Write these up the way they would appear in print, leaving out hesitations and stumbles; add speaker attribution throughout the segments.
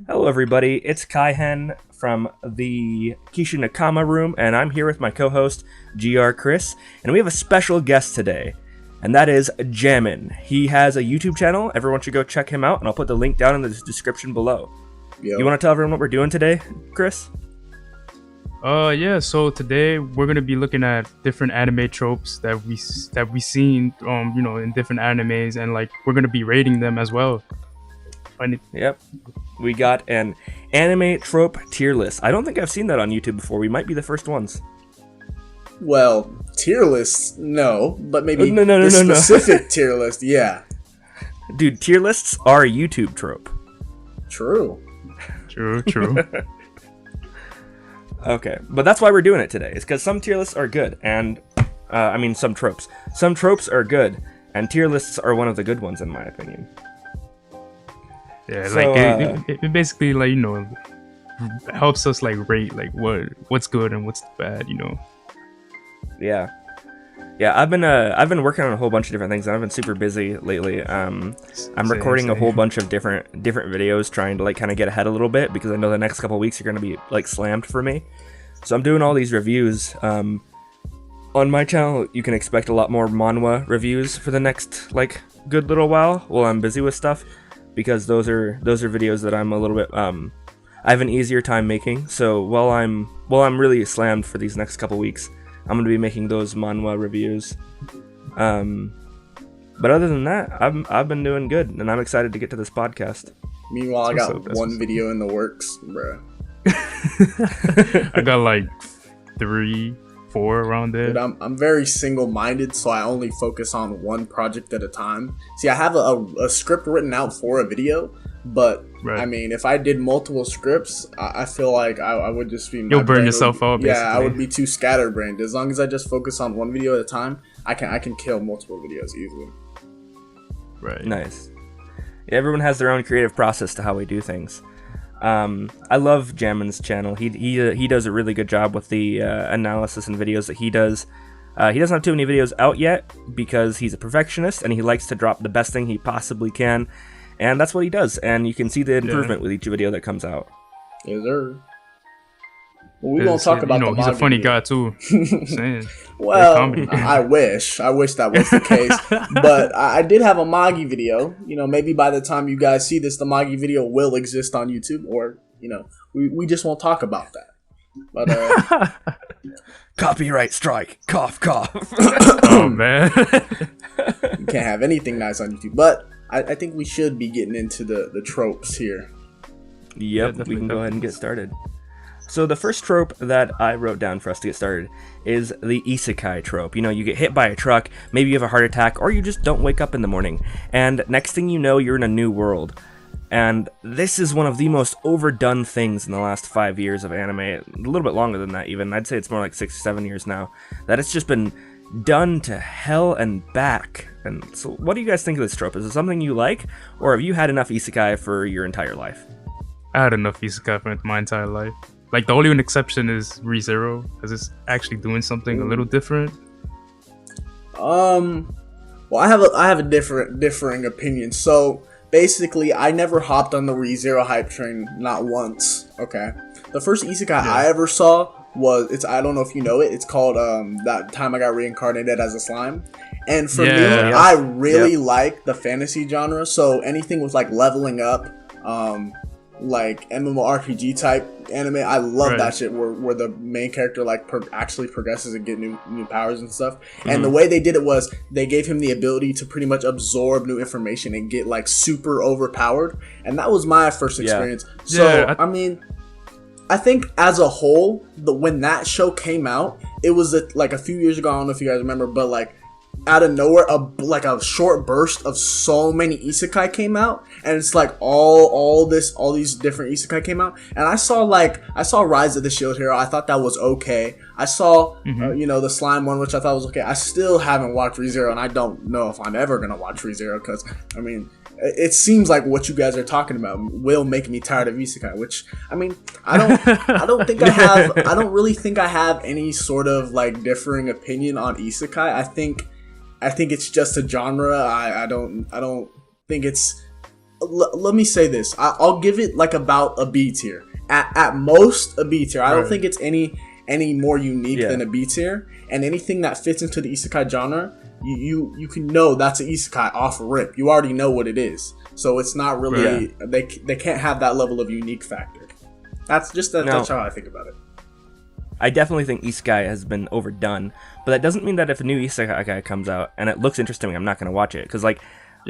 Speaker 1: Hello, everybody. It's Kaihen from the Kishakama room, and I'm here with my co-host, GR Chris, and we have a special guest today, and that is Jammin. He has a YouTube channel. Everyone should go check him out, and I'll put the link down in the description below. Yo. You want to tell everyone what we're doing today, Chris?
Speaker 2: Yeah. So today we're gonna be looking at different anime tropes that we seen, in different animes, and like we're gonna be rating them as well.
Speaker 1: Yep. We got an anime trope tier list. I don't think I've seen that on YouTube before. We might be the first ones.
Speaker 3: Well, tier lists, no, but maybe no. Specific tier list, yeah.
Speaker 1: Dude, tier lists are a YouTube trope.
Speaker 3: True.
Speaker 1: Okay, but that's why we're doing it today. Is because some tier lists are good, and some tropes. Some tropes are good, and tier lists are one of the good ones, in my opinion.
Speaker 2: Yeah, so, it basically helps us rate what's good and what's bad,
Speaker 1: Yeah, I've been working on a whole bunch of different things, and I've been super busy lately. I'm recording a whole bunch of different videos, trying to kind of get ahead a little bit, because I know the next couple weeks are going to be slammed for me. So I'm doing all these reviews. On my channel, you can expect a lot more manhwa reviews for the next good little while I'm busy with stuff. Because those are videos that I'm a little bit I have an easier time making. So while I'm really slammed for these next couple weeks, I'm gonna be making those manhwa reviews. But other than that, I've been doing good, and I'm excited to get to this podcast.
Speaker 3: Meanwhile, I got one video in the works, bro.
Speaker 2: I got 3, 4 around there.
Speaker 3: Dude, I'm very single-minded, so I only focus on one project at a time. See, I have a script written out for a video, but right. I mean, if I did multiple scripts, I feel like I would just be...
Speaker 2: You'll burn yourself out, basically.
Speaker 3: Yeah, I would be too scatterbrained. As long as I just focus on one video at a time, I can kill multiple videos easily.
Speaker 1: Right. Nice. Yeah, everyone has their own creative process to how we do things. I love Jammin's channel. He does a really good job with the analysis and videos that he does. He doesn't have too many videos out yet because he's a perfectionist and he likes to drop the best thing he possibly can, and that's what he does. And you can see the improvement with each video that comes out.
Speaker 3: Yes, sir. Well, we won't talk about the
Speaker 2: he's a funny guy too.
Speaker 3: Well, I wish that was the case. But I did have a Magi video. Maybe by the time you guys see this, the Magi video will exist on YouTube, or we just won't talk about that. But
Speaker 1: copyright strike, cough.
Speaker 2: Oh man,
Speaker 3: you can't have anything nice on YouTube. But I think we should be getting into the tropes here.
Speaker 1: Yep, we can go ahead and get started. So the first trope that I wrote down for us to get started is the isekai trope. You get hit by a truck, maybe you have a heart attack, or you just don't wake up in the morning, and next thing you know, you're in a new world. And this is one of the most overdone things in the last 5 years of anime, a little bit longer than that even. I'd say it's more like 6 or 7 years now, that it's just been done to hell and back. And so what do you guys think of this trope? Is it something you like, or have you had enough isekai for your entire life?
Speaker 2: I had enough isekai for my entire life. The only one exception is ReZero, because it's actually doing something a little different.
Speaker 3: Well, I have a differing opinion. So basically, I never hopped on the ReZero hype train, not once. Okay, the first isekai I ever saw was I don't know if you know it. It's called That Time I Got Reincarnated as a Slime. And for me, I really like the fantasy genre. So anything with leveling up, MMORPG type anime, I love that shit where the main character actually progresses and get new powers and stuff. And the way they did it was they gave him the ability to pretty much absorb new information and get super overpowered, and that was my first experience. I mean, I think as a whole, when that show came out, it was a few years ago. I don't know if you guys remember, but out of nowhere, a short burst of so many isekai came out, and it's all these different isekai came out, and I saw Rise of the Shield Hero. I thought that was okay. I saw the slime one, which I thought was okay. I still haven't watched ReZero, and I don't know if I'm ever gonna watch ReZero, because I mean, it seems like what you guys are talking about will make me tired of isekai, which I mean, I don't think I don't really think I have any sort of differing opinion on isekai. I think it's just a genre. I don't think it's let me say this. I'll give it like about a B tier. At most a B tier. I don't think it's any more unique than a B tier. And anything that fits into the isekai genre, you can know that's an isekai off rip. You already know what it is. So it's not really they can't have that level of unique factor. That's how I think about it.
Speaker 1: I definitely think isekai has been overdone, but that doesn't mean that if a new isekai comes out and it looks interesting, I'm not going to watch it, because like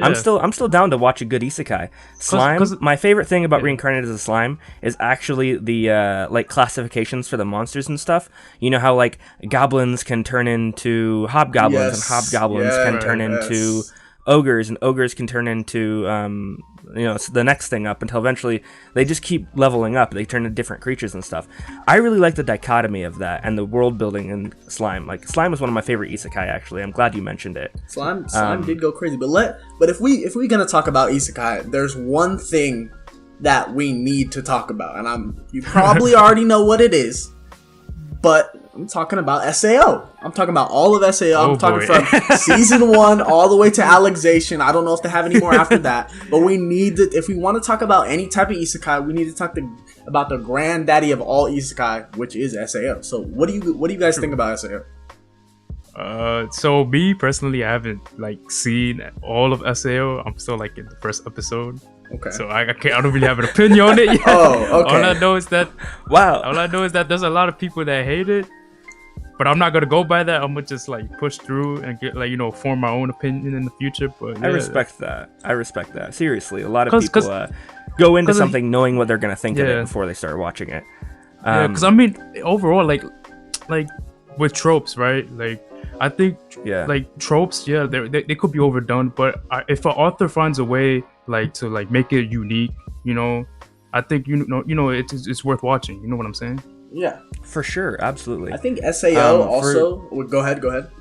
Speaker 1: I'm still down to watch a good isekai. Slime. My favorite thing about Reincarnated as a Slime is actually the like classifications for the monsters and stuff. You know how like goblins can turn into hobgoblins, and hobgoblins can turn into ogres, and ogres can turn into the next thing up, until eventually they just keep leveling up. They turn into different creatures and stuff. I really like the dichotomy of that and the world building in Slime. Like Slime is one of my favorite isekai, actually. I'm glad you mentioned it.
Speaker 3: Slime did go crazy, but if we're gonna talk about isekai, there's one thing that we need to talk about, and you probably already know what it is, but I'm talking about SAO. I'm talking about all of SAO. I'm talking from season 1 all the way to Alexation. I don't know if they have any more after that, but we need to, if we want to talk about any type of isekai, we need to talk about the granddaddy of all isekai, which is SAO. So what do you guys think about SAO?
Speaker 2: So me personally, I haven't like seen all of SAO. I'm still like in the first episode. Okay. So I don't really have an opinion on it yet.
Speaker 3: Oh, okay.
Speaker 2: All I know is that there's a lot of people that hate it. But I'm not gonna go by that. I'm gonna just like push through and get form my own opinion in the future. But
Speaker 1: I respect that. Seriously, a lot of people go into something knowing what they're gonna think of it before they start watching it.
Speaker 2: Because I mean, overall, like with tropes, right? Like I think like tropes, they could be overdone. But if an author finds a way to make it unique, I think it's worth watching. You know what I'm saying?
Speaker 3: Yeah,
Speaker 1: for sure, absolutely.
Speaker 3: I think SAO also. Go ahead.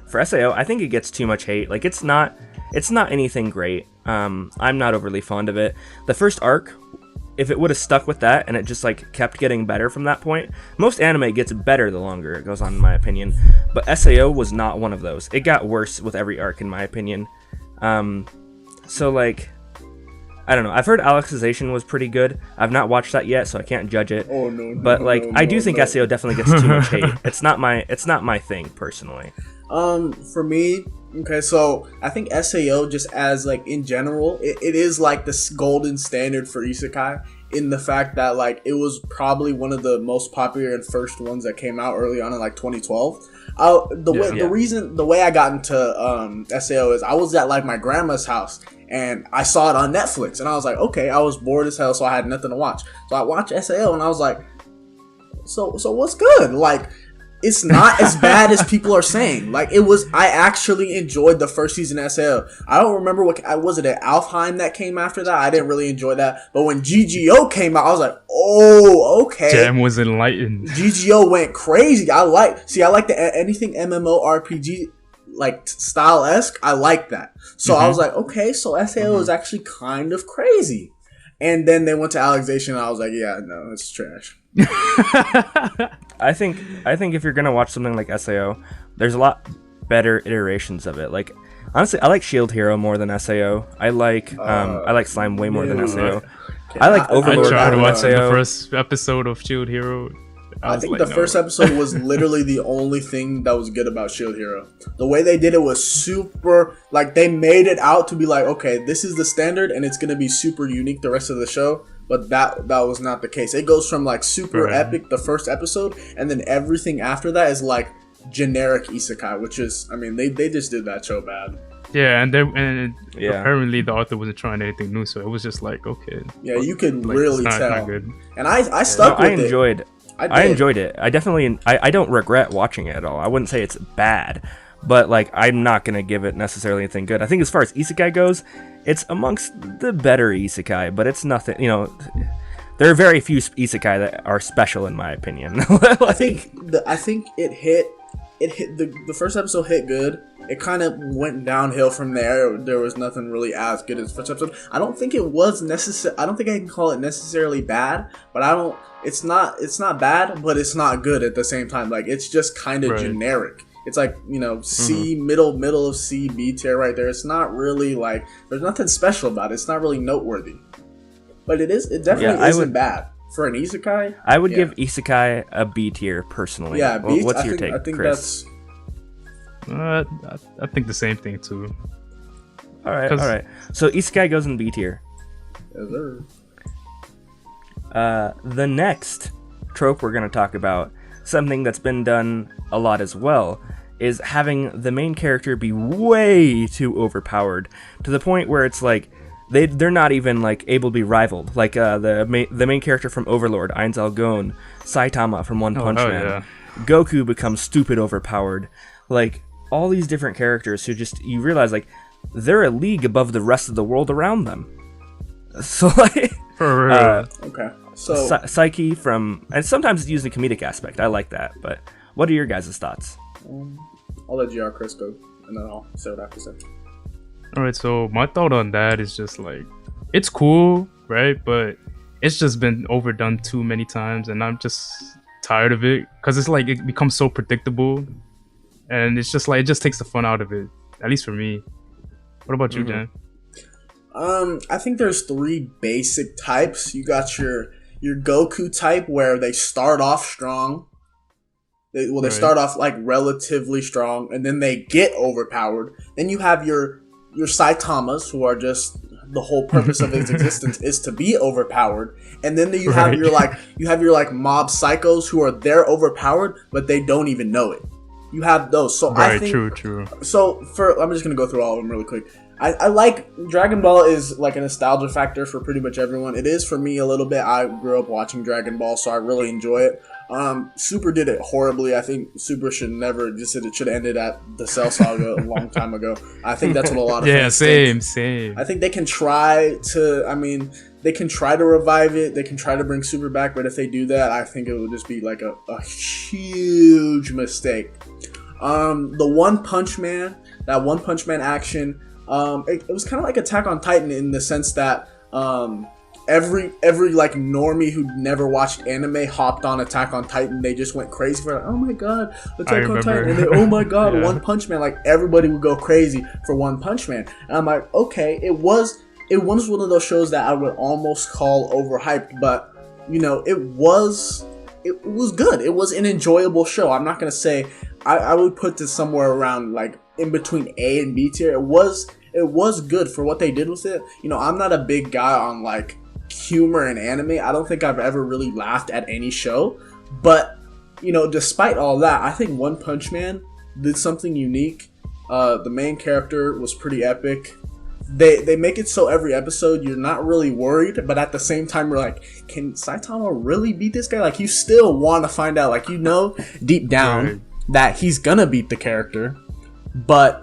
Speaker 1: For SAO, I think it gets too much hate. Like it's not anything great. I'm not overly fond of it. The first arc, if it would have stuck with that and it just kept getting better from that point, most anime gets better the longer it goes on, in my opinion. But SAO was not one of those. It got worse with every arc, in my opinion. So I don't know. I've heard Alexization was pretty good. I've not watched that yet, so I can't judge it.
Speaker 3: Oh no!
Speaker 1: But I do think SAO definitely gets too much hate. It's not my thing personally.
Speaker 3: For me, okay, so I think SAO just as in general, it is this golden standard for isekai, in the fact that it was probably one of the most popular and first ones that came out early on in 2012. The way I got into SAO is I was at my grandma's house and I saw it on Netflix and I was like, okay, I was bored as hell, so I had nothing to watch. So I watched SAO and I was like, so what's good? It's not as bad as people are saying. I actually enjoyed the first season of SAO. I don't remember what was it, Alfheim that came after that? I didn't really enjoy that. But when GGO came out, I was like, oh, okay.
Speaker 2: Jam was enlightened.
Speaker 3: GGO went crazy. I like anything MMORPG style-esque. I like that. So I was like, okay, so SAO is actually kind of crazy. And then they went to Alexation and I was like, yeah, no, it's trash.
Speaker 1: I think if you're gonna watch something like SAO, there's a lot better iterations of it. Honestly, I like Shield Hero more than SAO. I like Slime way more than SAO. I like Overlord.
Speaker 2: I tried to watch the first episode of Shield Hero.
Speaker 3: I think the first episode was literally the only thing that was good about Shield Hero. The way they did it was super, they made it out to be okay, this is the standard and it's gonna be super unique the rest of the show. But that was not the case. It goes from super epic the first episode, and then everything after that is generic isekai, which is, I mean, they just did that so bad.
Speaker 2: Yeah, and apparently the author wasn't trying anything new, so it was just okay.
Speaker 3: Yeah, you could really tell. Not good. And I stuck with it.
Speaker 1: I enjoyed it. I definitely, I don't regret watching it at all. I wouldn't say it's bad, but I'm not gonna give it necessarily anything good. I think as far as isekai goes, it's amongst the better isekai, but it's nothing. There are very few isekai that are special in my opinion.
Speaker 3: I think it hit the first episode hit good. It kind of went downhill from there. There was nothing really as good as the first episode. I don't think it was necessary. I don't think I can call it necessarily bad, but it's not bad, but it's not good at the same time. It's just kind of generic. It's like, you know, C, middle of C, B tier right there. It's not really like, there's nothing special about it. It's not really noteworthy. But it definitely isn't bad. For an isekai?
Speaker 1: I would give isekai a B tier, personally.
Speaker 3: Yeah, B,
Speaker 1: what's your take,
Speaker 3: I think
Speaker 1: Chris?
Speaker 2: I think the same thing, too.
Speaker 1: All right. So isekai goes in B tier.
Speaker 3: Yes, sir.
Speaker 1: The next trope we're going to talk about, something that's been done a lot as well, is having the main character be way too overpowered to the point where it's like they're not even like able to be rivaled. Like the main character from Overlord, Ainzel Gon, Saitama from One Punch Man,
Speaker 2: yeah.
Speaker 1: Goku becomes stupid overpowered. Like all these different characters who just, you realize like they're a league above the rest of the world around them. So like
Speaker 2: for real.
Speaker 3: Okay. So
Speaker 1: Psyche from, and sometimes it's used in a comedic aspect. I like that. But what are your guys' thoughts?
Speaker 3: I'll let GR Chris go, and then I'll say what I have to say.
Speaker 2: All right, so my thought on that is just like, it's cool, right? But it's just been overdone too many times, and I'm just tired of it because it's like it becomes so predictable, and it's just like it just takes the fun out of it. At least for me. What about you, Jen?
Speaker 3: I think there's 3 basic types. You got your Goku type where they start off strong. They start off like relatively strong, and then they get overpowered. Then you have your Saitamas, who are just, the whole purpose of its existence is to be overpowered. And then you have your mob psychos who are they're overpowered, but they don't even know it. You have those. So I think,
Speaker 2: true.
Speaker 3: So I'm just gonna go through all of them really quick. I like Dragon Ball is like a nostalgia factor for pretty much everyone. It is for me a little bit. I grew up watching Dragon Ball, so I really enjoy it. Super did it horribly. I think Super should have ended at the Cell Saga a long time ago. I think that's what a lot of fans think.
Speaker 2: Same.
Speaker 3: I think they can try to. They can try to revive it. They can try to bring Super back, but if they do that, I think it will just be like a huge mistake. The One Punch Man, that One Punch Man action. It was kind of like Attack on Titan in the sense that every like normie who never watched anime hopped on Attack on Titan. They just went crazy for like, oh my god, Attack on Titan, and oh my god, yeah. One Punch Man. Like everybody would go crazy for One Punch Man, and I'm like, okay, it was one of those shows that I would almost call overhyped, but you know, it was good. It was an enjoyable show. I'm not gonna say I would put this somewhere around like in between A and B tier. It was good for what they did with it. You know, I'm not a big guy on like humor and anime. I don't think I've ever really laughed at any show, but you know, despite all that, I think One Punch Man did something unique. The main character was pretty epic. They make it so every episode you're not really worried, but at the same time you're like, can Saitama really beat this guy? Like you still want to find out, like, you know, deep down that he's gonna beat the character, but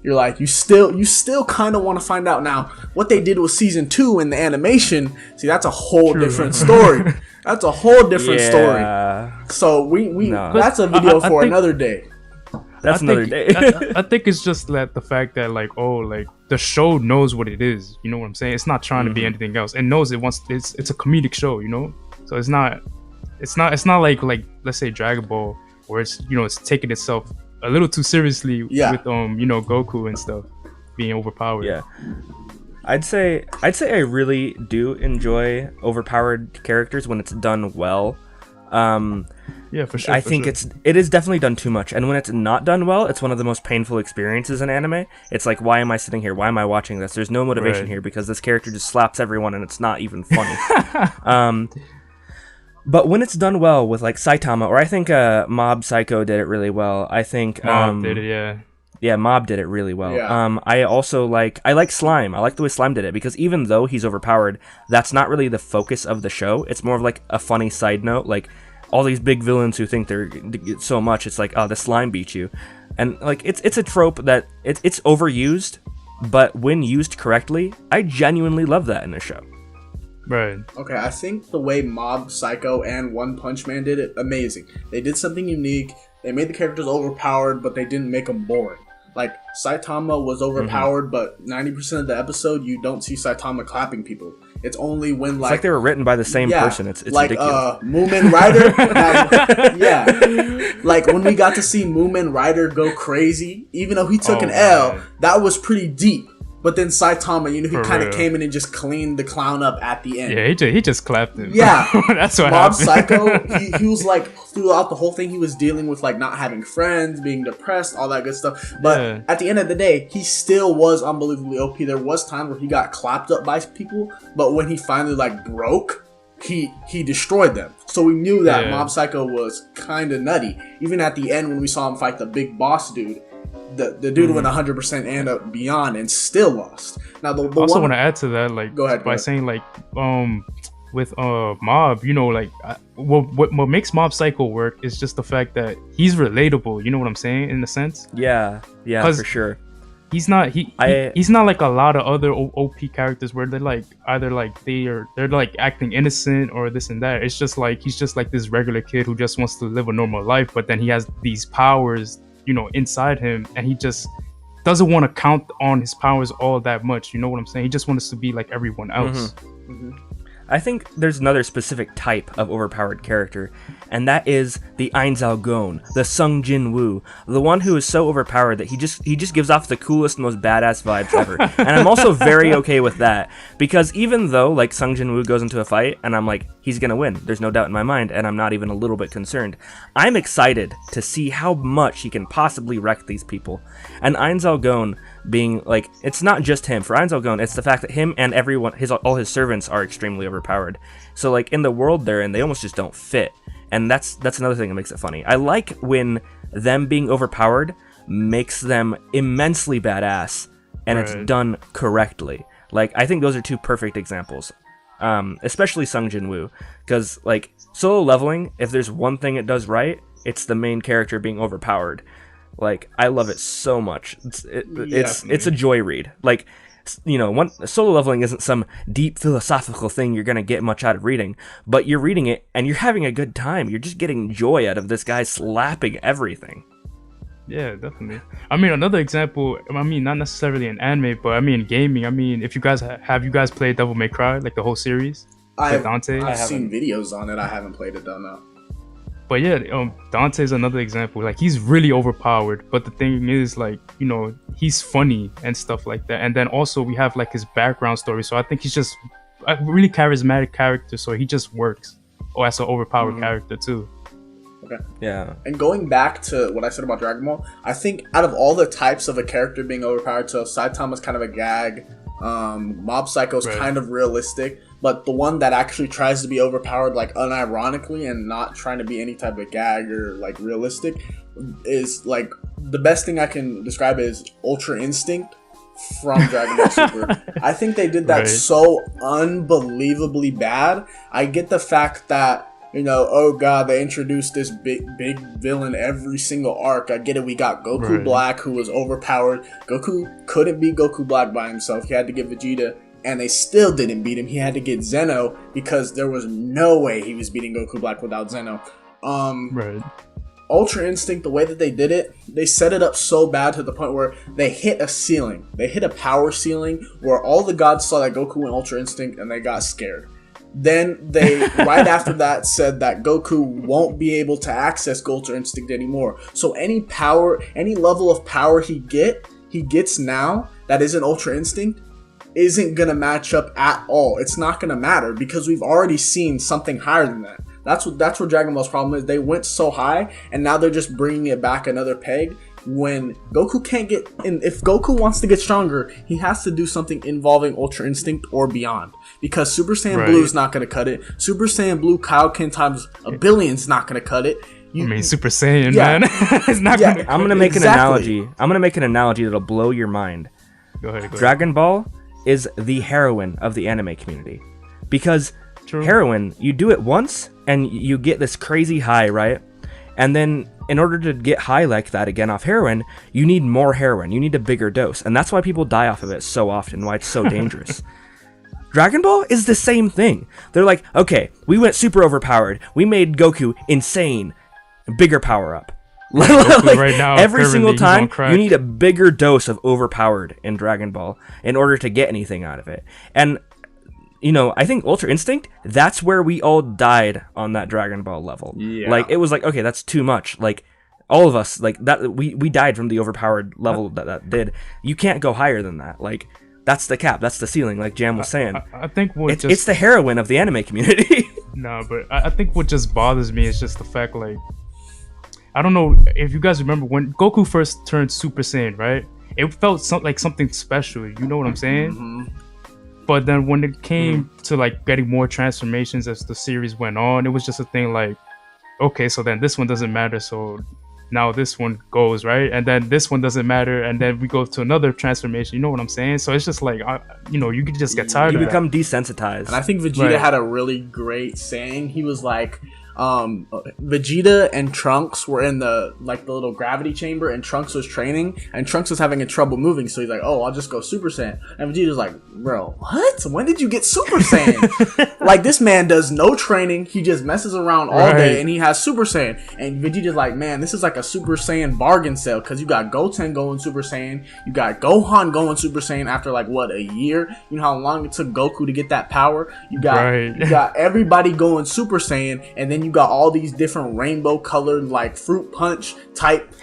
Speaker 3: you're like, you still kind of want to find out. Now what they did with season 2 in the animation, see, that's a whole different story. That's a whole different story. So that's a video for another day.
Speaker 1: That's another day.
Speaker 2: I think it's just that the fact that like the show knows what it is. You know what I'm saying? It's not trying to be anything else. It knows it wants. It's a comedic show. You know, so it's not like let's say Dragon Ball, where it's, you know, it's taking itself a little too seriously with you know, Goku and stuff being overpowered.
Speaker 1: Yeah. I'd say I really do enjoy overpowered characters when it's done well.
Speaker 2: Yeah, for sure.
Speaker 1: I think it is definitely done too much, and when it's not done well, it's one of the most painful experiences in anime. It's like, why am I sitting here? Why am I watching this? There's no motivation here because this character just slaps everyone, and it's not even funny. But when it's done well with like Saitama, or I think Mob Psycho did it really well. I think
Speaker 2: Mob did it, yeah.
Speaker 1: Yeah, Mob did it really well.
Speaker 3: Yeah.
Speaker 1: I also like Slime. I like the way Slime did it because even though he's overpowered, that's not really the focus of the show. It's more of like a funny side note, like all these big villains who think they're so much. It's like, oh, the slime beat you, and like it's a trope that it's overused, but when used correctly, I genuinely love that in the show.
Speaker 2: Right.
Speaker 3: Okay, I think the way Mob Psycho and One Punch Man did it, amazing. They did something unique. They made the characters overpowered, but they didn't make them boring. Like, Saitama was overpowered, but 90% of the episode, you don't see Saitama clapping people. It's only when
Speaker 1: it's like they were written by the same person. It's like
Speaker 3: ridiculous. Moomin Rider. Yeah, like when we got to see Moomin Rider go crazy, even though he took an L, that was pretty deep. But then Saitama, he kind of came in and just cleaned the clown up at the end.
Speaker 2: Yeah, he just clapped him.
Speaker 3: Yeah,
Speaker 2: that's what
Speaker 3: Mob
Speaker 2: happened.
Speaker 3: Psycho, he was like, throughout the whole thing, he was dealing with like not having friends, being depressed, all that good stuff. But at the end of the day, he still was unbelievably OP. There was times where he got clapped up by people, but when he finally like broke, he destroyed them. So we knew that Mob Psycho was kind of nutty. Even at the end when we saw him fight the big boss dude, the dude went 100% and up beyond and still lost. Now the
Speaker 2: I also want to add to that, like,
Speaker 3: go ahead.
Speaker 2: Saying like with Mob, like what makes Mob Psycho work is just the fact that he's relatable. You know what I'm saying, in a sense.
Speaker 1: Yeah, for sure.
Speaker 2: He's not he's not like a lot of other OP characters where they're like either like they're like acting innocent or this and that. It's just like he's just like this regular kid who just wants to live a normal life, but then he has these powers, inside him, and he just doesn't want to count on his powers all that much. You know what I'm saying? He just wants to be like everyone else.
Speaker 1: I think there's another specific type of overpowered character, and that is the Ainzao-gon, the Sung Jin Woo, the one who is so overpowered that he just gives off the coolest, most badass vibes ever. And I'm also very okay with that, because even though like Sung Jin Woo goes into a fight and I'm like, he's gonna win, there's no doubt in my mind, and I'm not even a little bit concerned, I'm excited to see how much he can possibly wreck these people. And Ainzao-gon being like, it's not just him. For Ainzao-gon, it's the fact that him and everyone, all his servants are extremely overpowered. So like in the world they're in, they almost just don't fit. And that's another thing that makes it funny. I like when them being overpowered makes them immensely badass, and it's done correctly. Like, I think those are two perfect examples. Especially Sung Jin Woo, because like solo leveling, if there's one thing it does right, it's the main character being overpowered. Like, I love it so much. It's a joy read. Like, solo leveling isn't some deep philosophical thing you're gonna get much out of reading, but you're reading it and you're having a good time. You're just getting joy out of this guy slapping everything.
Speaker 2: Yeah, definitely. I mean, another example, not necessarily in anime, but gaming. If you guys have you guys played Devil May Cry, like the whole series? Dante?
Speaker 3: I've seen videos on it. I haven't played it though, no.
Speaker 2: But yeah, Dante's another example. Like, he's really overpowered, but the thing is, like, he's funny and stuff like that. And then also we have like his background story. So I think he's just a really charismatic character. So he just works as an overpowered character too.
Speaker 3: Okay.
Speaker 1: Yeah.
Speaker 3: And going back to what I said about Dragon Ball, I think out of all the types of a character being overpowered, so Saitama's kind of a gag. Mob Psycho's kind of realistic, but the one that actually tries to be overpowered, like unironically and not trying to be any type of gag or like realistic, is like the best thing I can describe is Ultra Instinct from Dragon Ball Super. I think they did that so unbelievably bad. I get the fact that, oh god, they introduced this big villain every single arc. I get it. We got Goku Black, who was overpowered. Goku couldn't beat Goku Black by himself. He had to get Vegeta, and they still didn't beat him. He had to get Zeno, because there was no way he was beating Goku Black without Zeno. Ultra Instinct, the way that they did it, they set it up so bad to the point where they hit a ceiling. They hit a power ceiling where all the gods saw that Goku went Ultra Instinct, and they got scared. Then they, right after that, said that Goku won't be able to access Ultra Instinct anymore. So any level of power he gets now that isn't Ultra Instinct isn't going to match up at all. It's not going to matter, because we've already seen something higher than that. That's what Dragon Ball's problem is. They went so high, and now they're just bringing it back another peg. When Goku can't get in, if Goku wants to get stronger, he has to do something involving Ultra Instinct or beyond, because Super Saiyan Blue is not going to cut it. Super Saiyan Blue Kaioken times a billion is not going to cut it.
Speaker 2: Super Saiyan, man. It's not gonna
Speaker 1: I'm going to make an analogy. I'm going to make an analogy that'll blow your mind.
Speaker 2: Go ahead.
Speaker 1: Dragon Ball is the heroine of the anime community, because heroine, you do it once and you get this crazy high, right? And then in order to get high like that again off heroin, you need more heroin. You need a bigger dose. And that's why people die off of it so often, why it's so dangerous. Dragon Ball is the same thing. They're like, okay, we went super overpowered. We made Goku insane. Bigger power up. Like,
Speaker 2: right now,
Speaker 1: every single time, you need a bigger dose of overpowered in Dragon Ball in order to get anything out of it. And you know, I think Ultra Instinct, that's where we all died on that Dragon Ball level.
Speaker 3: Yeah.
Speaker 1: Like, it was like, okay, that's too much. Like, all of us, like, that we died from the overpowered level that did. You can't go higher than that. Like, that's the cap. That's the ceiling, like Jam was saying.
Speaker 2: I think
Speaker 1: it's the heroine of the anime community.
Speaker 2: No, but I think what just bothers me is just the fact, like, I don't know if you guys remember when Goku first turned Super Saiyan, right? It felt like something special. You know what I'm saying?
Speaker 3: Mm-hmm.
Speaker 2: But then when it came to like getting more transformations as the series went on, it was just a thing like, okay, so then this one doesn't matter, so now this one goes, right? And then this one doesn't matter, and then we go to another transformation. You know what I'm saying? So it's just like, you know, you could just get tired of it.
Speaker 1: You become desensitized.
Speaker 3: And I think Vegeta had a really great saying. He was like, Vegeta and Trunks were in the little gravity chamber, and Trunks was training, and Trunks was having trouble moving, so he's like, oh, I'll just go Super Saiyan. And Vegeta's like, bro, what? When did you get Super Saiyan? Like, this man does no training, he just messes around all day, and he has Super Saiyan. And Vegeta's like, man, this is like a Super Saiyan bargain sale, because you got Goten going Super Saiyan, you got Gohan going Super Saiyan after like, what, a year? You know how long it took Goku to get that power? You got everybody going Super Saiyan, and then you got all these different rainbow colored, like, fruit punch type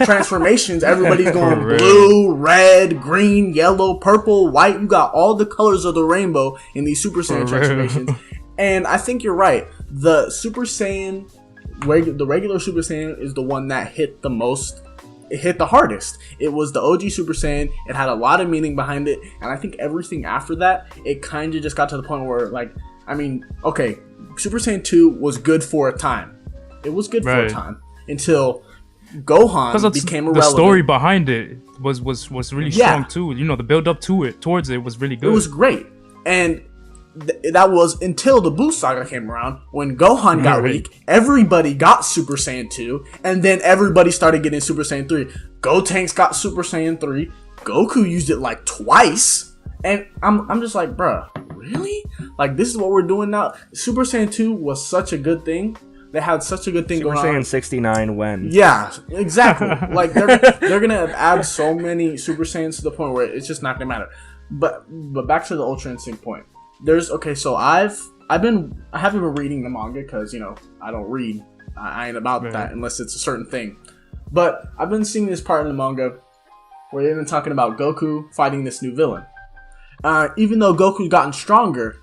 Speaker 3: transformations. Everybody's going blue, red, green, yellow, purple, white. You got all the colors of the rainbow in these Super Saiyan transformations. And I think you're right. The Super Saiyan, the regular Super Saiyan is the one that hit the most. It hit the hardest. It was the OG Super Saiyan. It had a lot of meaning behind it. And I think everything after that, it kind of just got to the point where, like, I mean, okay, Super Saiyan 2 was good for a time. It was good for a time until Gohan became irrelevant.
Speaker 2: The story behind it was really strong too. You know, the build up towards it was really good.
Speaker 3: It was great, and that was until the Buu Saga came around, when Gohan got weak. Everybody got Super Saiyan 2, and then everybody started getting Super Saiyan 3. Gotenks got Super Saiyan 3. Goku used it like twice, and I'm just like, bruh, really? Like, this is what we're doing now? Super Saiyan 2 was such a good thing. They had such a good thing going on.
Speaker 1: Super Saiyan 69 when?
Speaker 3: Yeah, exactly. Like, they're gonna add so many Super Saiyans to the point where it's just not gonna matter. But back to the Ultra Instinct point. So I haven't been reading the manga because, you know, I don't read. I ain't about that unless it's a certain thing. But I've been seeing this part in the manga where they've been talking about Goku fighting this new villain. Even though Goku's gotten stronger,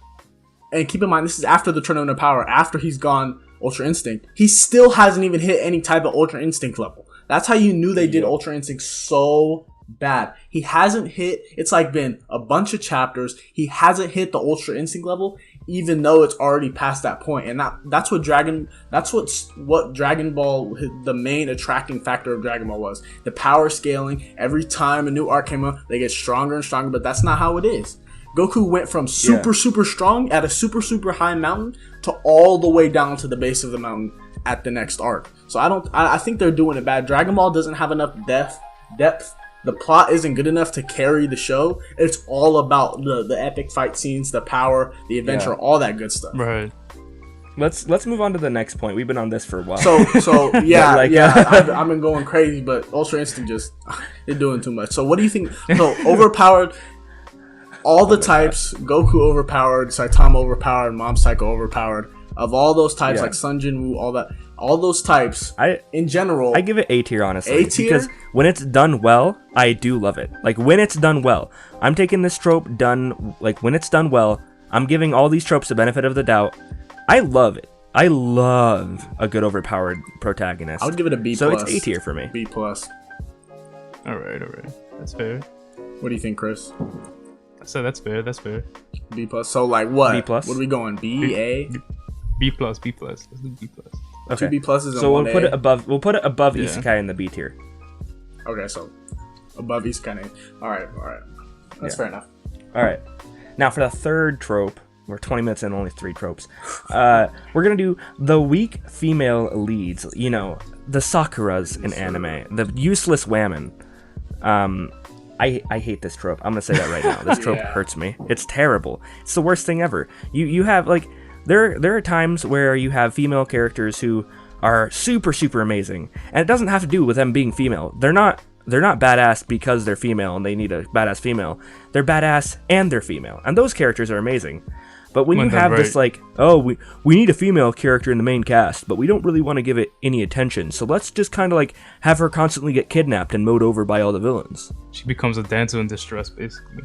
Speaker 3: and keep in mind, this is after the Tournament of Power, after he's gone Ultra Instinct, he still hasn't even hit any type of Ultra Instinct level. That's how you knew they did Ultra Instinct so bad. He hasn't hit, it's like been a bunch of chapters, he hasn't hit the Ultra Instinct level, even though it's already past that point. And that's what Dragon Ball, the main attracting factor of Dragon Ball was. The power scaling. Every time a new arc came up, they get stronger and stronger, but that's not how it is. Goku went from super strong at a super high mountain to all the way down to the base of the mountain at the next arc. So I think they're doing it bad. Dragon Ball doesn't have enough depth. The plot isn't good enough to carry the show. It's all about the epic fight scenes, the power, the adventure, all that good stuff.
Speaker 2: Right.
Speaker 1: Let's move on to the next point. We've been on this for a while.
Speaker 3: So yeah, I've been going crazy, but Ultra Instinct just they're doing too much. So what do you think? So overpowered. All the types, Goku overpowered, Saitama overpowered, Mob Psycho overpowered. Of all those types, like Sun Jin Woo, all those types, in general,
Speaker 1: I give it A tier, honestly.
Speaker 3: A tier?
Speaker 1: Because when it's done well, I do love it. Like, when it's done well, I'm taking this trope done, like, when it's done well, I'm giving all these tropes the benefit of the doubt. I love it. I love a good overpowered protagonist.
Speaker 3: I would give it a B+.
Speaker 1: So it's A tier for me.
Speaker 3: B+.
Speaker 2: Alright. That's fair.
Speaker 3: What do you think, Chris?
Speaker 2: So that's fair.
Speaker 3: B+. So, like, what?
Speaker 1: B+.
Speaker 3: What are we going? B, A?
Speaker 2: B+. Let's do B+.
Speaker 1: Okay.
Speaker 3: 2 B pluses and
Speaker 1: so
Speaker 3: 1
Speaker 1: we'll put it above
Speaker 2: Yeah.
Speaker 1: Isekai in the B tier.
Speaker 3: Okay, so above Isekai. All right. That's fair enough.
Speaker 1: All right. Now for the third trope, we're 20 minutes in, only 3 tropes. We're gonna do the weak female leads. You know, the Sakuras in anime, the useless women. I hate this trope. I'm gonna say that right now. This trope hurts me. It's terrible. It's the worst thing ever. You have, like, there are times where you have female characters who are super amazing, and it doesn't have to do with them being female. They're not badass because they're female and they need a badass female. They're badass and they're female, and those characters are amazing. But when you have this like, oh, we need a female character in the main cast, but we don't really want to give it any attention, so let's just kind of like have her constantly get kidnapped and mowed over by all the villains.
Speaker 2: She becomes a damsel in distress, basically.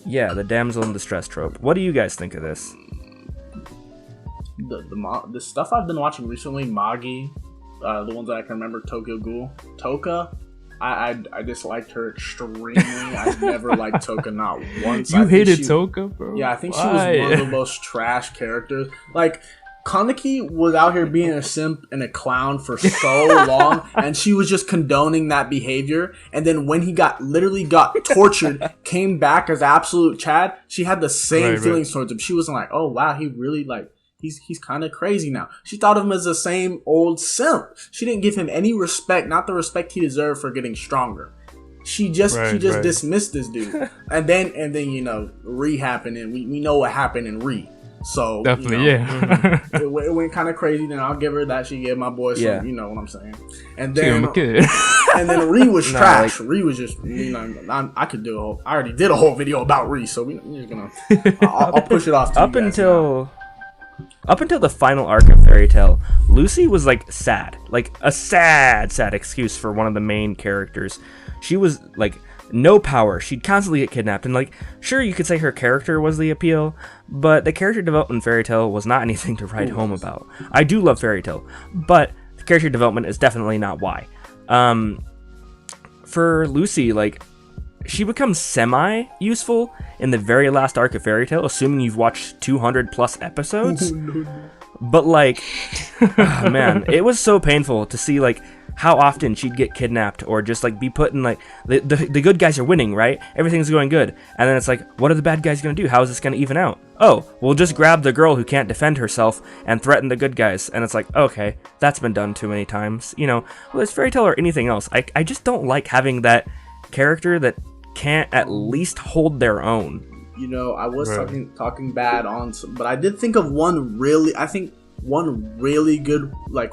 Speaker 1: Yeah, the damsel in distress trope. What do you guys think of this?
Speaker 3: The stuff I've been watching recently, Magi, the ones that I can remember, Tokyo Ghoul, Toka. I disliked her extremely. I never liked Toka, not once.
Speaker 2: You hated Toka, bro?
Speaker 3: Yeah, I think she was one of the most trash characters. Like, Kaneki was out here being a simp and a clown for so long, and she was just condoning that behavior. And then when he literally got tortured, came back as absolute Chad, she had the same feelings towards him. She wasn't like, oh wow, he really like, he's kind of crazy now. She thought of him as the same old simp. She didn't give him any respect, not the respect he deserved for getting stronger. She just dismissed this dude. and then you know, Re happened, and we know what happened in Re. So
Speaker 2: definitely,
Speaker 3: you know, it went kind of crazy. Then I'll give her that. She gave my boy some, you know what I'm saying. And then and then Re was trash. Re was just, you know, I could do I already did a whole video about Re, so we're just gonna I'll push it off to
Speaker 1: up until the final arc of Fairy Tail. Lucy was like sad, like a sad excuse for one of the main characters. She was like no power. She'd constantly get kidnapped, and like, sure, you could say her character was the appeal, but the character development in Fairy Tail was not anything to write home about. I do love Fairy Tail, but the character development is definitely not why. For Lucy, like, she becomes semi-useful in the very last arc of Fairy Tail, assuming you've watched 200 plus episodes. But like, oh, man, it was so painful to see like how often she'd get kidnapped or just like be put in like the good guys are winning, right? Everything's going good, and then it's like, what are the bad guys gonna do? How is this gonna even out? Oh, we'll just grab the girl who can't defend herself and threaten the good guys, and it's like, okay, that's been done too many times, you know. Well, it's Fairy Tail or anything else. I just don't like having that character that can't at least hold their own.
Speaker 3: You know, I was talking bad on some, but I did think of one really good, like,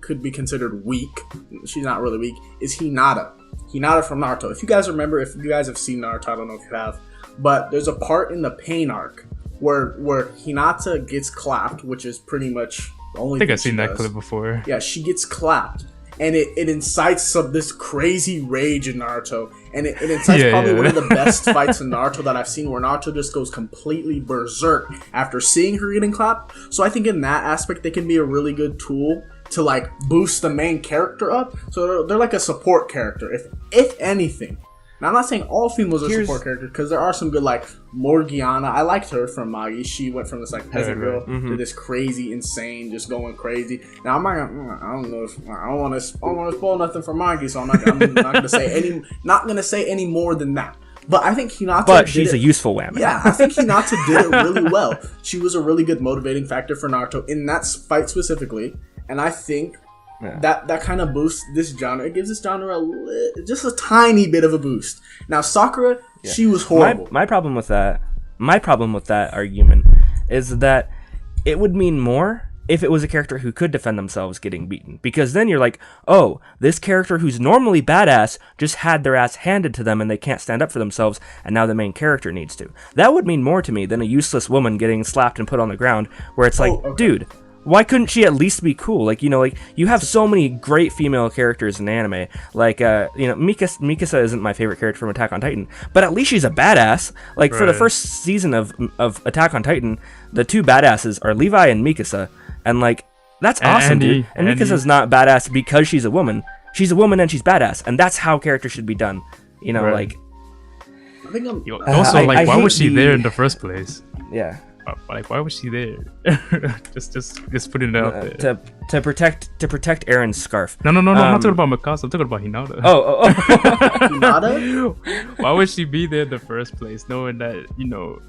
Speaker 3: could be considered weak. She's not really weak. Is Hinata. Hinata from Naruto. If you guys remember, if you guys have seen Naruto, I don't know if you have, but there's a part in the Pain arc where Hinata gets clapped, which is pretty much the only thing.
Speaker 2: I think I've seen that clip before.
Speaker 3: Yeah, she gets clapped. And it incites this crazy rage in Naruto. And it incites probably one of the best fights in Naruto that I've seen, where Naruto just goes completely berserk after seeing her getting clapped. So I think in that aspect, they can be a really good tool to like boost the main character up. So they're like a support character, if anything. Now, I'm not saying all females are support characters, because there are some good, like Morgiana. I liked her from Magi. She went from this like peasant girl to this crazy, insane, just going crazy. Now I don't want to spoil nothing for Magi, so I'm not gonna say any more than that. But I think Hinata.
Speaker 1: But she's a useful woman.
Speaker 3: Yeah, I think Hinata did it really well. She was a really good motivating factor for Naruto in that fight specifically, and I think. Yeah. That kind of boosts this genre. It gives this genre just a tiny bit of a boost. Now Sakura, she was horrible.
Speaker 1: My problem with that argument is that it would mean more if it was a character who could defend themselves getting beaten. Because then you're like, oh, this character who's normally badass just had their ass handed to them and they can't stand up for themselves, and now the main character needs to. That would mean more to me than a useless woman getting slapped and put on the ground, where it's like, dude, why couldn't she at least be cool? Like, you know, like, you have so many great female characters in anime. Like, you know, Mikasa isn't my favorite character from Attack on Titan, but at least she's a badass. Like, for the first season of Attack on Titan, the two badasses are Levi and Mikasa, and, like, that's awesome, dude. And Mikasa's not badass because she's a woman. She's a woman and she's badass, and that's how characters should be done. You know, like...
Speaker 2: I think also, like, why was she there in the first place?
Speaker 1: Yeah.
Speaker 2: Like, why was she there? just putting it out there
Speaker 1: to protect Aaron's scarf.
Speaker 2: No. I'm not talking about Mikasa. I'm talking about Hinata.
Speaker 1: Oh.
Speaker 3: Hinata?
Speaker 2: Why would she be there in the first place, knowing that, you know,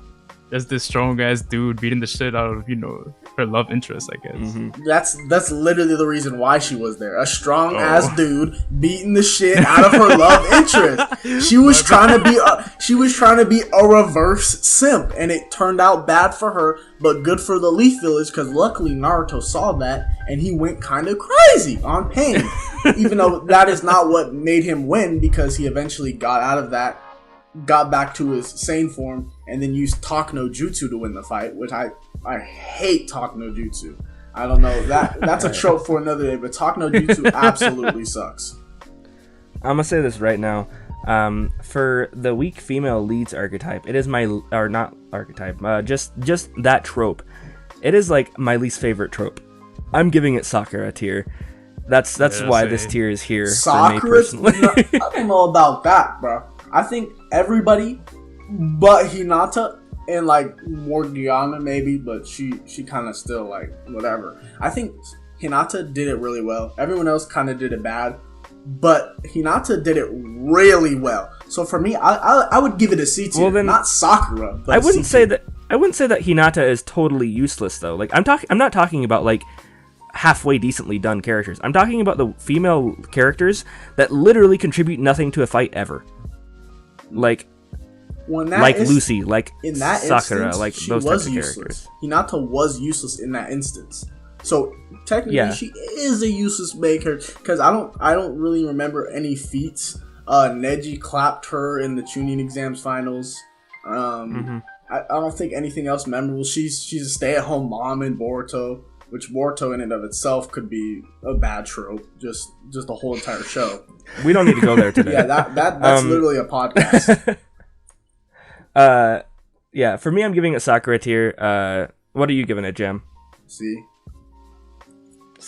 Speaker 2: there's this strong ass dude beating the shit out of, you know, her love interest, I guess.
Speaker 3: Mm-hmm. That's literally the reason why she was there. A strong ass dude beating the shit out of her love interest. She was trying to be a reverse simp, and it turned out bad for her, but good for the Leaf Village, because luckily Naruto saw that and he went kind of crazy on Pain. Even though that is not what made him win, because he eventually got out of that got back to his sane form, and then used Talk no Jutsu to win the fight, which I hate Talk no Jutsu. I don't know, that's a trope for another day, but Talk no Jutsu absolutely sucks.
Speaker 1: I'm gonna say this right now. For the weak female leads archetype, it is not archetype, just that trope. It is like my least favorite trope. I'm giving it Sakura tier. That's why this tier is here for me personally.
Speaker 3: I don't know about that, bro. I think everybody but Hinata and like Morgiana maybe, but she kind of still like whatever. I think Hinata did it really well. Everyone else kind of did it bad, but Hinata did it really well. So for me, I would give it a C tier. Well, then, not Sakura. But
Speaker 1: I wouldn't say that Hinata is totally useless though. Like I'm not talking about like halfway decently done characters. I'm talking about the female characters that literally contribute nothing to a fight ever. Like Lucy, like
Speaker 3: in that
Speaker 1: Sakura,
Speaker 3: instance,
Speaker 1: like
Speaker 3: she
Speaker 1: those
Speaker 3: was
Speaker 1: types of
Speaker 3: useless.
Speaker 1: characters.
Speaker 3: Hinata was useless in that instance. So technically, she is a useless main character because I don't really remember any feats. Neji clapped her in the Chunin exams finals. I don't think anything else memorable. She's a stay-at-home mom in Boruto, which Boruto in and of itself could be a bad trope. Just the whole entire show.
Speaker 1: We don't need to go there today.
Speaker 3: Yeah, that's literally a podcast.
Speaker 1: Yeah, for me, I'm giving it Sakura tier. What are you giving it, Jam?
Speaker 3: C.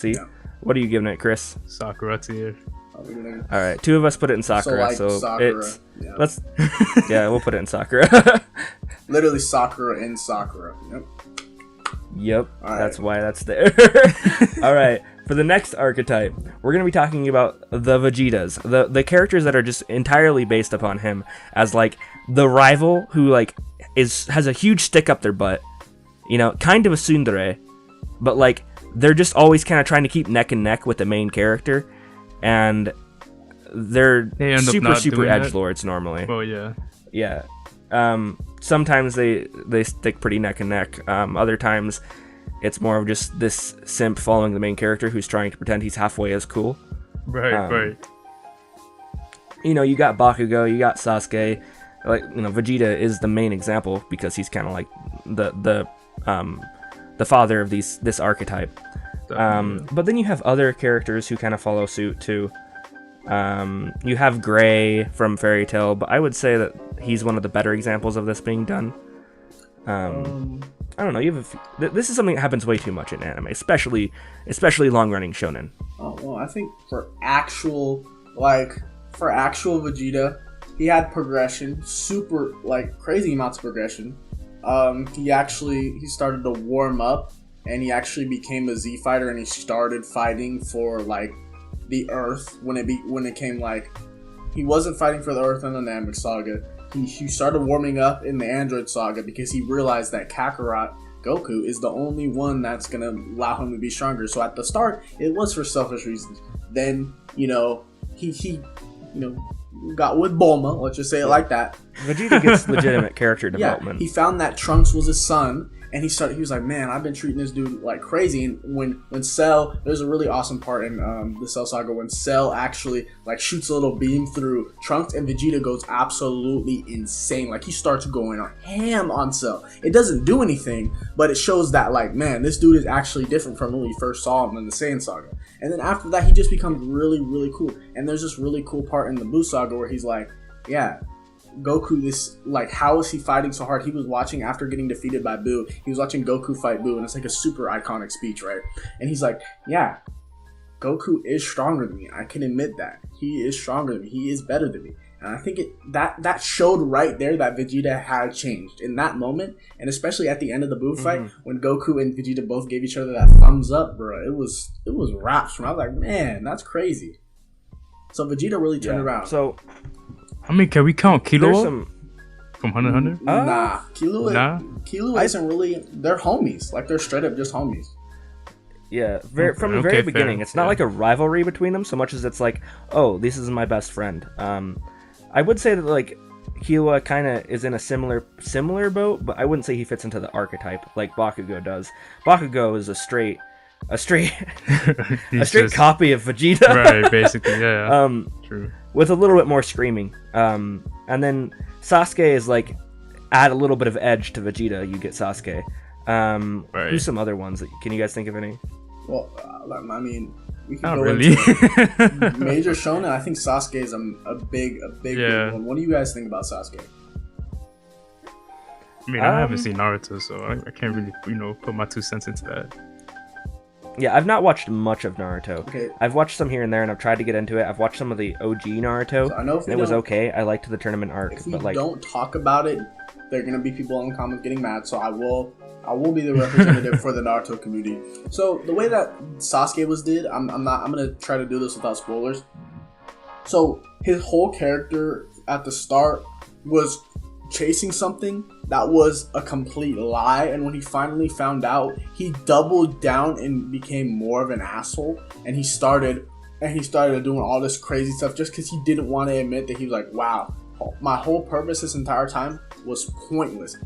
Speaker 1: Yeah. What are you giving it, Chris?
Speaker 2: Sakura tier.
Speaker 1: All right, two of us put it in Sakura, so
Speaker 3: Sakura,
Speaker 1: it's let's we'll put it in Sakura.
Speaker 3: Literally Sakura in Sakura.
Speaker 1: Yep, that's why that's there. All right, for the next archetype, we're going to be talking about the Vegetas, the characters that are just entirely based upon him as like the rival who like has a huge stick up their butt, you know, kind of a tsundere, but like they're just always kind of trying to keep neck and neck with the main character, and they're super edgelords normally.
Speaker 2: Oh yeah.
Speaker 1: Yeah. Sometimes they stick pretty neck and neck. Other times it's more of just this simp following the main character who's trying to pretend he's halfway as cool.
Speaker 2: Right.
Speaker 1: You know, you got Bakugo, you got Sasuke. Like, you know, Vegeta is the main example because he's kind of like the father of this archetype. But then you have other characters who kind of follow suit too. You have Gray from Fairy Tail, but I would say that he's one of the better examples of this being done. I don't know. This is something that happens way too much in anime, especially long-running shonen.
Speaker 3: Oh well, I think for actual Vegeta, he had progression, super like crazy amounts of progression. He started to warm up, and he actually became a Z fighter, and he started fighting for like the Earth when it came like he wasn't fighting for the Earth in the Namek Saga. He started warming up in the Android Saga because he realized that Kakarot Goku is the only one that's gonna allow him to be stronger. So at the start, it was for selfish reasons. Then he got with Bulma. Let's just say it like that.
Speaker 1: Vegeta gets legitimate character development.
Speaker 3: He found that Trunks was his son. And he was like, man, I've been treating this dude like crazy. And when Cell, there's a really awesome part in the Cell Saga when Cell actually like shoots a little beam through Trunks, and Vegeta goes absolutely insane. Like he starts going ham on Cell. It doesn't do anything, but it shows that like, man, this dude is actually different from when we first saw him in the Saiyan Saga. And then after that, he just becomes really, really cool. And there's this really cool part in the Buu Saga where he's like, yeah, Goku, how is he fighting so hard? He was watching after getting defeated by Buu. He was watching Goku fight Buu, and it's like a super iconic speech, right? And he's like, yeah, Goku is stronger than me. I can admit that. He is stronger than me. He is better than me. And I think that showed right there that Vegeta had changed in that moment, and especially at the end of the Buu fight, when Goku and Vegeta both gave each other that thumbs up, bro. It was raps. I was like, man, that's crazy. So Vegeta really turned around.
Speaker 1: So,
Speaker 2: I mean, can we count Killua from Hunter x Hunter?
Speaker 3: Nah, Killua isn't really. They're homies. Like they're straight up just homies.
Speaker 1: Yeah, from the very beginning, it's not like a rivalry between them so much as it's like, oh, this is my best friend. I would say that like Killua kind of is in a similar boat, but I wouldn't say he fits into the archetype like Bakugo does. Bakugo is a straight copy of Vegeta.
Speaker 2: Right, basically, yeah.
Speaker 1: True. With a little bit more screaming. And then Sasuke is like add a little bit of edge to Vegeta, you get Sasuke.
Speaker 2: Right.
Speaker 1: Who's some other ones? Can you guys think of any?
Speaker 3: Well, I mean, we can
Speaker 2: Not
Speaker 3: go
Speaker 2: really.
Speaker 3: into Major Shonen. I think Sasuke is a big one. What do you guys think about Sasuke?
Speaker 2: I mean, I haven't seen Naruto, so I can't really, put my 2 cents into that.
Speaker 1: Yeah, I've not watched much of Naruto.
Speaker 3: Okay.
Speaker 1: I've watched some here and there, and I've tried to get into it. I've watched some of the OG Naruto,
Speaker 3: So I know
Speaker 1: and it was okay. I liked the tournament arc,
Speaker 3: If we
Speaker 1: but like,
Speaker 3: don't talk about it, there are gonna be people in the comments getting mad. So I will be the representative for the Naruto community. So the way that Sasuke did, I'm gonna try to do this without spoilers. So his whole character at the start was chasing something that was a complete lie, and when he finally found out, he doubled down and became more of an asshole, and he started doing all this crazy stuff just because he didn't want to admit that he was like, wow, my whole purpose this entire time was pointless.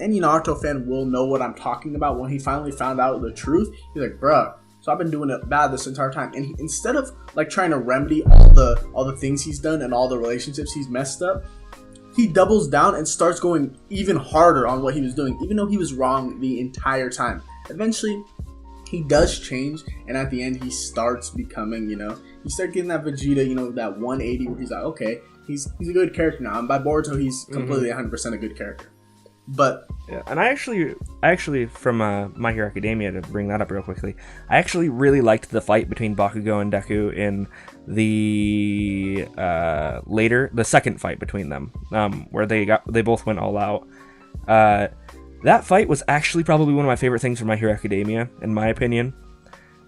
Speaker 3: Any Naruto fan will know what I'm talking about. When he finally found out the truth, he's like, bruh, so I've been doing it bad this entire time. And he, instead of like trying to remedy all the things he's done and all the relationships he's messed up, he doubles down and starts going even harder on what he was doing, even though he was wrong the entire time. Eventually, he does change, and at the end, he starts becoming, you start getting that Vegeta, that 180 where he's like, okay, he's a good character now. And by Boruto, he's completely 100% a good character. But
Speaker 1: yeah, and I actually from My Hero Academia, to bring that up real quickly, I actually really liked the fight between Bakugo and Deku in the the second fight between them, where they both went all out. That fight was actually probably one of my favorite things from My Hero Academia, in my opinion,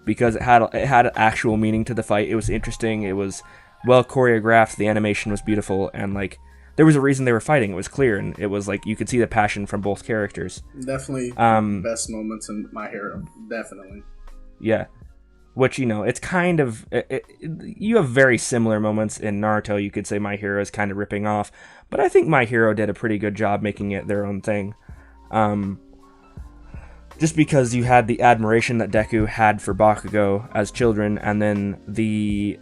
Speaker 1: because it had actual meaning to the fight. It was interesting. It was well choreographed. The animation was beautiful, and like, there was a reason they were fighting. It was clear, and it was like you could see the passion from both characters.
Speaker 3: Definitely best moments in My Hero. Definitely.
Speaker 1: Yeah. Which, it's kind of... you have very similar moments in Naruto. You could say My Hero is kind of ripping off. But I think My Hero did a pretty good job making it their own thing. Just because you had the admiration that Deku had for Bakugo as children, and then the...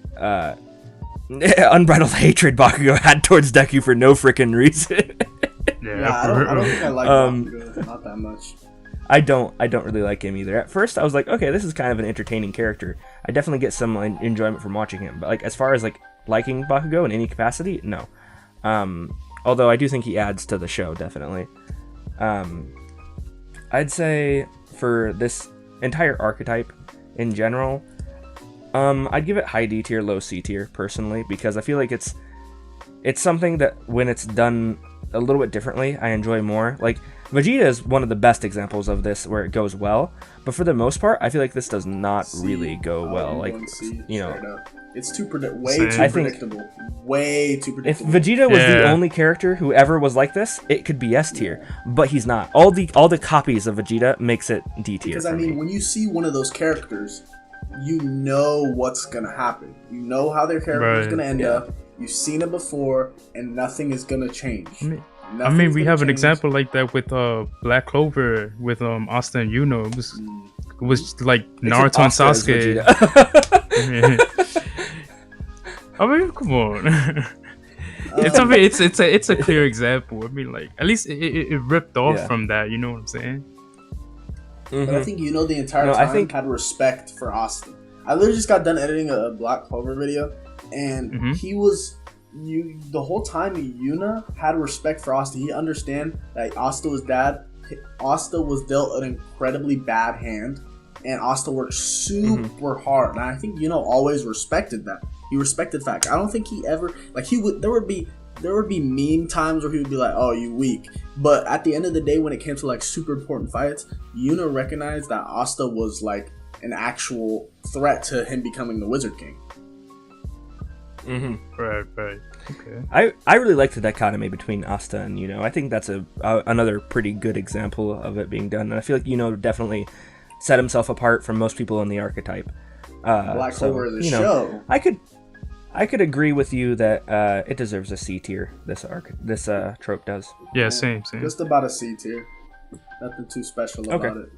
Speaker 1: unbridled hatred Bakugo had towards Deku for no freaking reason.
Speaker 3: Yeah, I don't think I like Bakugo, not that much.
Speaker 1: I don't really like him either. At first, I was like, okay, this is kind of an entertaining character. I definitely get some enjoyment from watching him. But like, as far as like liking Bakugo in any capacity, no. Although I do think he adds to the show, definitely. I'd say for this entire archetype in general, I'd give it high D tier, low C tier, personally, because I feel like it's something that when it's done a little bit differently, I enjoy more. Like, Vegeta is one of the best examples of this where it goes well, but for the most part, I feel like this does not really go well. Like,
Speaker 3: it's too predictable. Way too predictable.
Speaker 1: If Vegeta was the only character who ever was like this, it could be S tier, but he's not. All the copies of Vegeta makes it D tier.
Speaker 3: Because I mean, when you see one of those characters, you know what's gonna happen. You know how their character is gonna end up. You've seen it before, and nothing is gonna change.
Speaker 2: I mean, we have an example like that with Black Clover with Asta and Yuno. It was like Naruto and Sasuke. I mean, come on. It's a clear example. I mean, like, at least it ripped off from that. You know what I'm saying?
Speaker 3: But I think the entire time had respect for Asta. I literally just got done editing a Black Clover video, and he was the whole time Yuna had respect for Asta. He understand that Asta was dealt an incredibly bad hand, and Asta worked super hard. And I think always respected that. He respected the fact. I don't think he ever there would be meme times where he would be like, oh, you weak. But at the end of the day, when it came to like super important fights, Yuna recognized that Asta was like an actual threat to him becoming the Wizard King.
Speaker 2: Right. Okay.
Speaker 1: I really like the dichotomy between Asta and Yuno. I think that's another pretty good example of it being done. And I feel like Yuno definitely set himself apart from most people in the archetype.
Speaker 3: Black Clover the show.
Speaker 1: I could agree with you that it deserves a C tier. This trope does.
Speaker 2: Yeah, same.
Speaker 3: Just about a C tier. Nothing too special about it.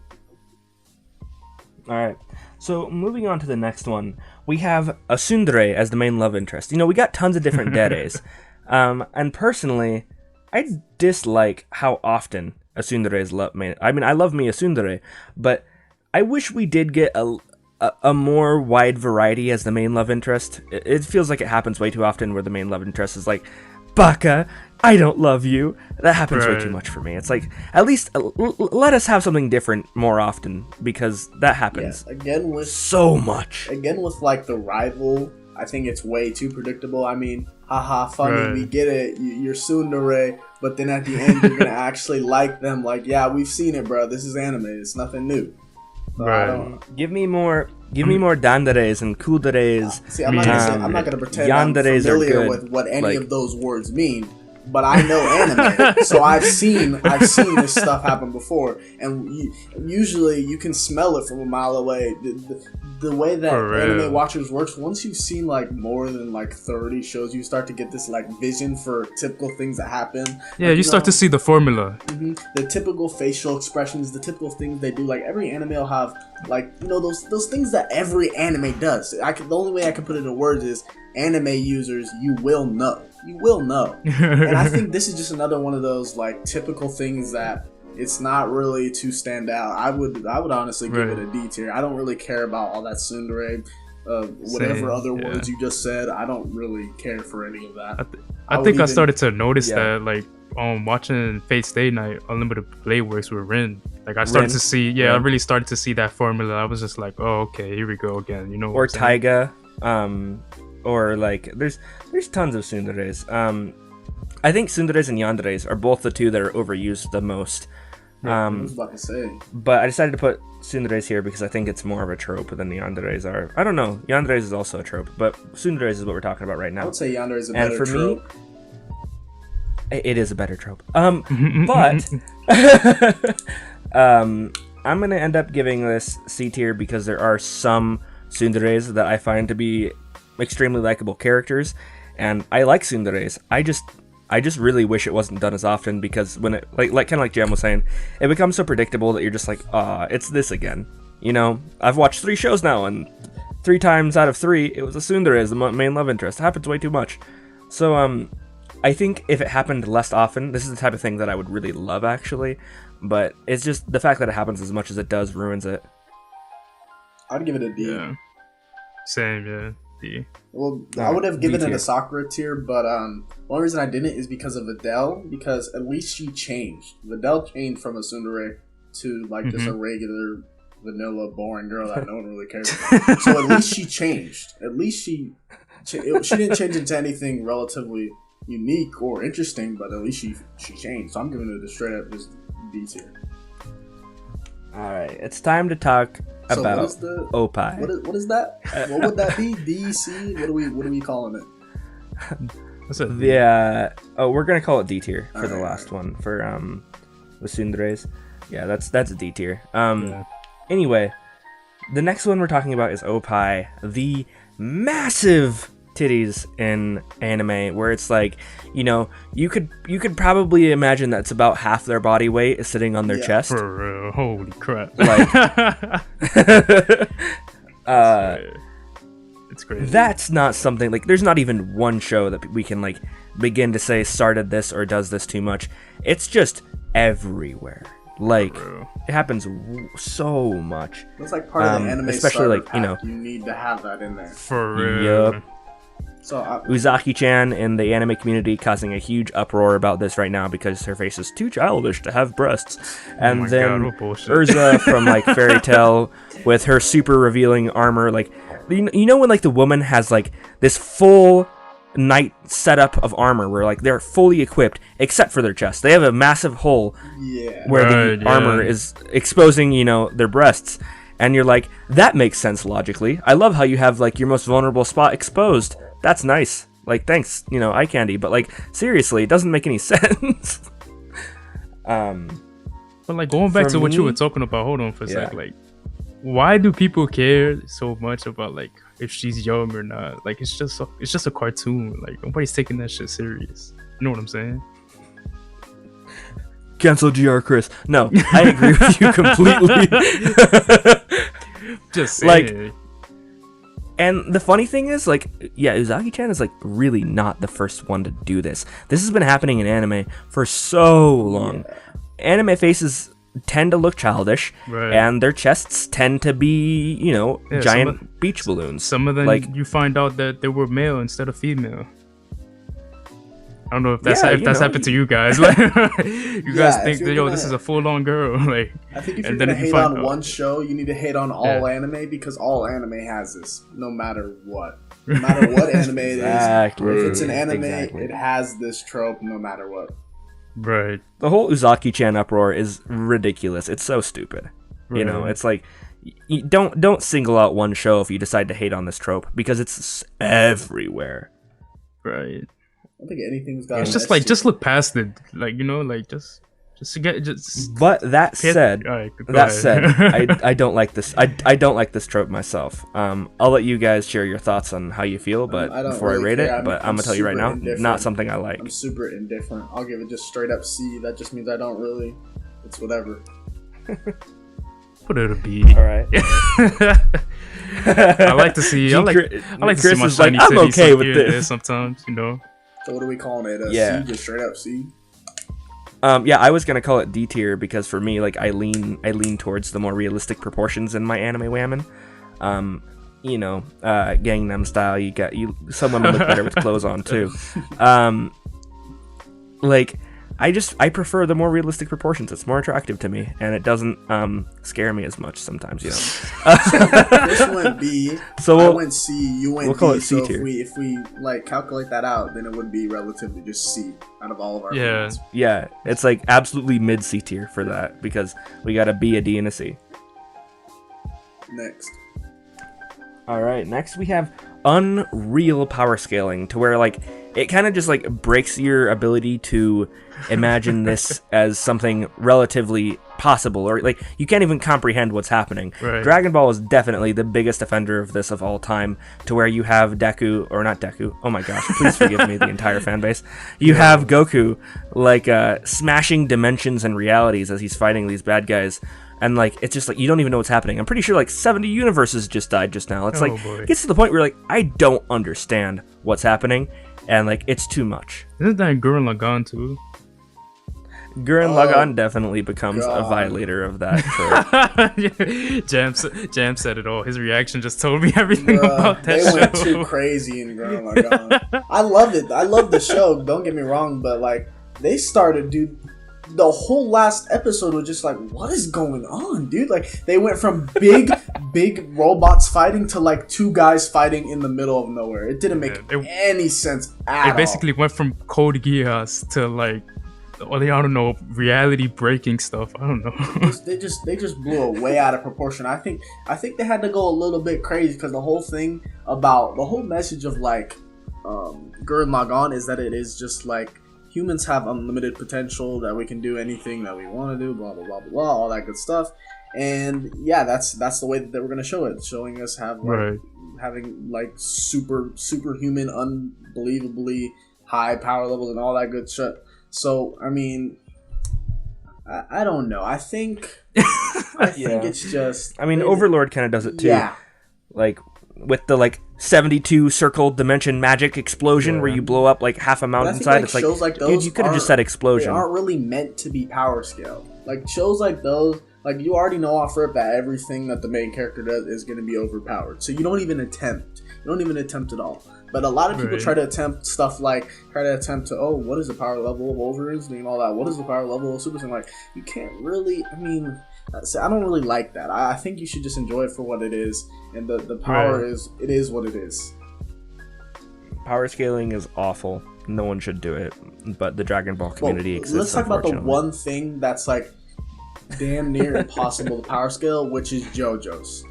Speaker 1: All right. So moving on to the next one, we have a tsundere as the main love interest. We got tons of different deres. And personally, I dislike how often a tsundere is main. I mean, I love me a tsundere, but I wish we did get a more wide variety as the main love interest. It feels like it happens way too often where the main love interest is like, Baka, I don't love you. That happens way too much for me. It's like, at least let us have something different more often, because that happens
Speaker 3: again with
Speaker 1: so much.
Speaker 3: Again with like the rival, I think it's way too predictable. I mean, haha, funny, we get it, you're tsundere, but then at the end you're gonna actually like them. Like, yeah, we've seen it, bro. This is anime. It's nothing new. So
Speaker 1: Give me more danderes and kulderes.
Speaker 3: See, I'm not gonna pretend I'm familiar with what any of those words mean, but I know anime, so I've seen this stuff happen before, and usually you can smell it from a mile away. The way that anime watchers works, once you've seen like more than like 30 shows, you start to get this like vision for typical things that happen.
Speaker 2: Yeah, you start to see the formula.
Speaker 3: Mm-hmm. The typical facial expressions, the typical things they do. Like every anime will have like, you know, those things that every anime does. The only way I can put it in words is, anime users, you will know. You will know. And I think this is just another one of those like typical things that it's not really to stand out. I would honestly give it a D tier. I don't really care about all that tsundere, whatever other words you just said. I don't really care for any of that.
Speaker 2: I think I started to notice that like watching Fate Stay Night Unlimited Play Works with Rin. Like I started to see, I really started to see that formula. I was just like, oh, okay, here we go again. You know,
Speaker 1: or Taiga, or like there's tons of tsunderes. I think tsunderes and yanderes are both the two that are overused the most.
Speaker 3: I was about to say.
Speaker 1: But I decided to put tsunderes here because I think it's more of a trope than the yanderes are. I don't know. Yanderes is also a trope, but tsunderes is what we're talking about right now.
Speaker 3: I would say yandere is a better trope.
Speaker 1: Me, it is a better trope. But I'm gonna end up giving this C tier because there are some tsunderes that I find to be extremely likable characters, and I like tsunderes. I just really wish it wasn't done as often, because when it like kind of like Jam was saying, it becomes so predictable that you're just like, it's this again. You know, I've watched 3 shows now, and 3 times out of 3 it was a tsundere as the main love interest. It happens way too much. So I think if it happened less often, this is the type of thing that I would really love actually, but it's just the fact that it happens as much as it does ruins it.
Speaker 3: I'd give it a D.
Speaker 2: Yeah. Same, D.
Speaker 3: Well, I would have given it a Sakura tier, but the only reason I didn't is because of Adele, because at least she changed. Adele changed from a tsundere to like just a regular, vanilla, boring girl that no one really cares about. So at least she changed. At least she didn't change into anything relatively unique or interesting, but at least she changed. So I'm giving it a straight up just D tier.
Speaker 1: All right, it's time to talk about Opie.
Speaker 3: What is that? What would that be? D, C? What are we calling it?
Speaker 2: What's it?
Speaker 1: We're gonna call it D tier for the last one for the tsunderes. Yeah, that's a D tier. Anyway, the next one we're talking about is Opie, the massive titties in anime, where it's like, you know, you could probably imagine that's about half their body weight is sitting on their chest.
Speaker 2: For real. Holy crap.
Speaker 1: Like
Speaker 2: it's crazy.
Speaker 1: That's not something like, there's not even one show that we can like begin to say started this or does this too much. It's just everywhere. Like it happens so much.
Speaker 3: It's like part of the anime,
Speaker 1: especially like pack. You know,
Speaker 3: you need to have that in there.
Speaker 2: For real.
Speaker 1: Yep. So Uzaki-chan in the anime community causing a huge uproar about this right now because her face is too childish to have breasts. And then Urza from like Fairy Tail with her super revealing armor, like you know when like the woman has like this full night setup of armor where like they're fully equipped except for their chest. They have a massive hole where the armor is exposing, you know, their breasts. And you're like, that makes sense logically. I love how you have like your most vulnerable spot exposed. That's nice. Like, thanks, you know, eye candy. But like, seriously, it doesn't make any sense.
Speaker 2: But like going back to what you were talking about, hold on for a sec. Like, why do people care so much about like if she's young or not? Like, it's just a cartoon. Like, nobody's taking that shit serious. You know what I'm saying?
Speaker 1: Cancel GR Chris. No, I agree with you completely.
Speaker 2: Just saying.
Speaker 1: Like, And the funny thing is, like, yeah, Uzaki-chan is like really not the first one to do this. This has been happening in anime for so long. Anime faces tend to look childish, and their chests tend to be, you know, giant beach balloons.
Speaker 2: Some of them, like, you find out that they were male instead of female. I don't know if that's happened to you guys. Like, you guys think that this is a full-on girl. Like,
Speaker 3: I think if you're gonna hate on one show, you need to hate on all anime, because all anime has this, no matter what. No matter what anime it is. If it's an anime, it has this trope no matter what.
Speaker 2: Right.
Speaker 1: The whole Uzaki-chan uproar is ridiculous. It's so stupid. You know, it's like, don't single out one show if you decide to hate on this trope, because it's everywhere.
Speaker 2: Right.
Speaker 3: I don't think anything's got.
Speaker 2: It's just like, just look past it, like, you know, like just to get just.
Speaker 1: But that said, I don't like this. I don't like this trope myself. I'll let you guys share your thoughts on how you feel, but before I rate it, but I'm gonna tell you right now, not something I like.
Speaker 3: I'm super indifferent. I'll give it just straight up C. That just means I don't really. It's whatever.
Speaker 2: Put it a B.
Speaker 1: All right.
Speaker 2: I like to see. I like to see my shiny titties. I'm okay with this sometimes, you know.
Speaker 3: So what are we calling it? C? Just straight up C?
Speaker 1: Yeah, I was gonna call it D tier, because for me, like, I lean towards the more realistic proportions in my anime whammon. You know, Gangnam Style. Some women look better with clothes on too. Like, I prefer the more realistic proportions. It's more attractive to me, and it doesn't scare me as much sometimes, you know.
Speaker 3: This went B.
Speaker 1: So
Speaker 3: I went C. You went
Speaker 1: we'll
Speaker 3: D.
Speaker 1: Call it C
Speaker 3: so
Speaker 1: tier.
Speaker 3: if we like calculate that out, then it would be relatively just C out of all of our.
Speaker 1: Yeah. It's like absolutely mid C tier for that, because we got a B, a D, and a C.
Speaker 3: Next.
Speaker 1: All right. Next we have unreal power scaling, to where, like, it kind of just like breaks your ability to imagine this as something relatively possible, or like you can't even comprehend what's happening. Dragon Ball is definitely the biggest offender of this of all time, to where you have Deku, or not Deku, oh my gosh, please forgive me, the entire fan base. You have Goku, like, smashing dimensions and realities as he's fighting these bad guys. And, like, it's just like, you don't even know what's happening. I'm pretty sure, like, 70 universes just died just now. It's it gets to the point where, like, I don't understand what's happening, and, like, it's too much.
Speaker 2: Isn't that Gurren Lagann too?
Speaker 1: Gurren Lagann definitely becomes a violator of that trope.
Speaker 2: Jam said it all. His reaction just told me everything about that show.
Speaker 3: They went too crazy in Gurren Lagann. I loved it. I loved the show, don't get me wrong, but, like, they started, dude. The whole last episode was just like, what is going on, dude? Like, they went from big robots fighting to, like, two guys fighting in the middle of nowhere. It didn't make any sense at all.
Speaker 2: It basically went from Code Geass to, like, I don't know, reality breaking stuff. I don't know.
Speaker 3: They just blew it way out of proportion. I think they had to go a little bit crazy, because the whole thing about the whole message of, like, Gurren Lagann is that it is just like, humans have unlimited potential, that we can do anything that we want to do, blah blah blah blah blah, all that good stuff. And yeah, that's the way that we're gonna show it, showing us having like superhuman, unbelievably high power levels and all that good shit. So I mean, I don't know. I think it's just.
Speaker 1: I mean, Overlord kind of does it too. Yeah. Like, with the, like, 72 circle dimension magic explosion where you blow up, like, half a mountainside. It's like dude, you could have just said explosion.
Speaker 3: They aren't really meant to be power scaled. Like, shows like those, like, you already know off rip that everything that the main character does is going to be overpowered. So you don't even attempt. You don't even attempt at all. But a lot of people try to attempt stuff like, what is the power level of Wolverine's and all that? What is the power level of Super Saiyan? Like, you can't really, I mean, I don't really like that. I think you should just enjoy it for what it is. And the power is what it is.
Speaker 1: Power scaling is awful. No one should do it. But the Dragon Ball community exists.
Speaker 3: Let's talk about the one thing that's, like, damn near impossible to power scale, which is JoJo's.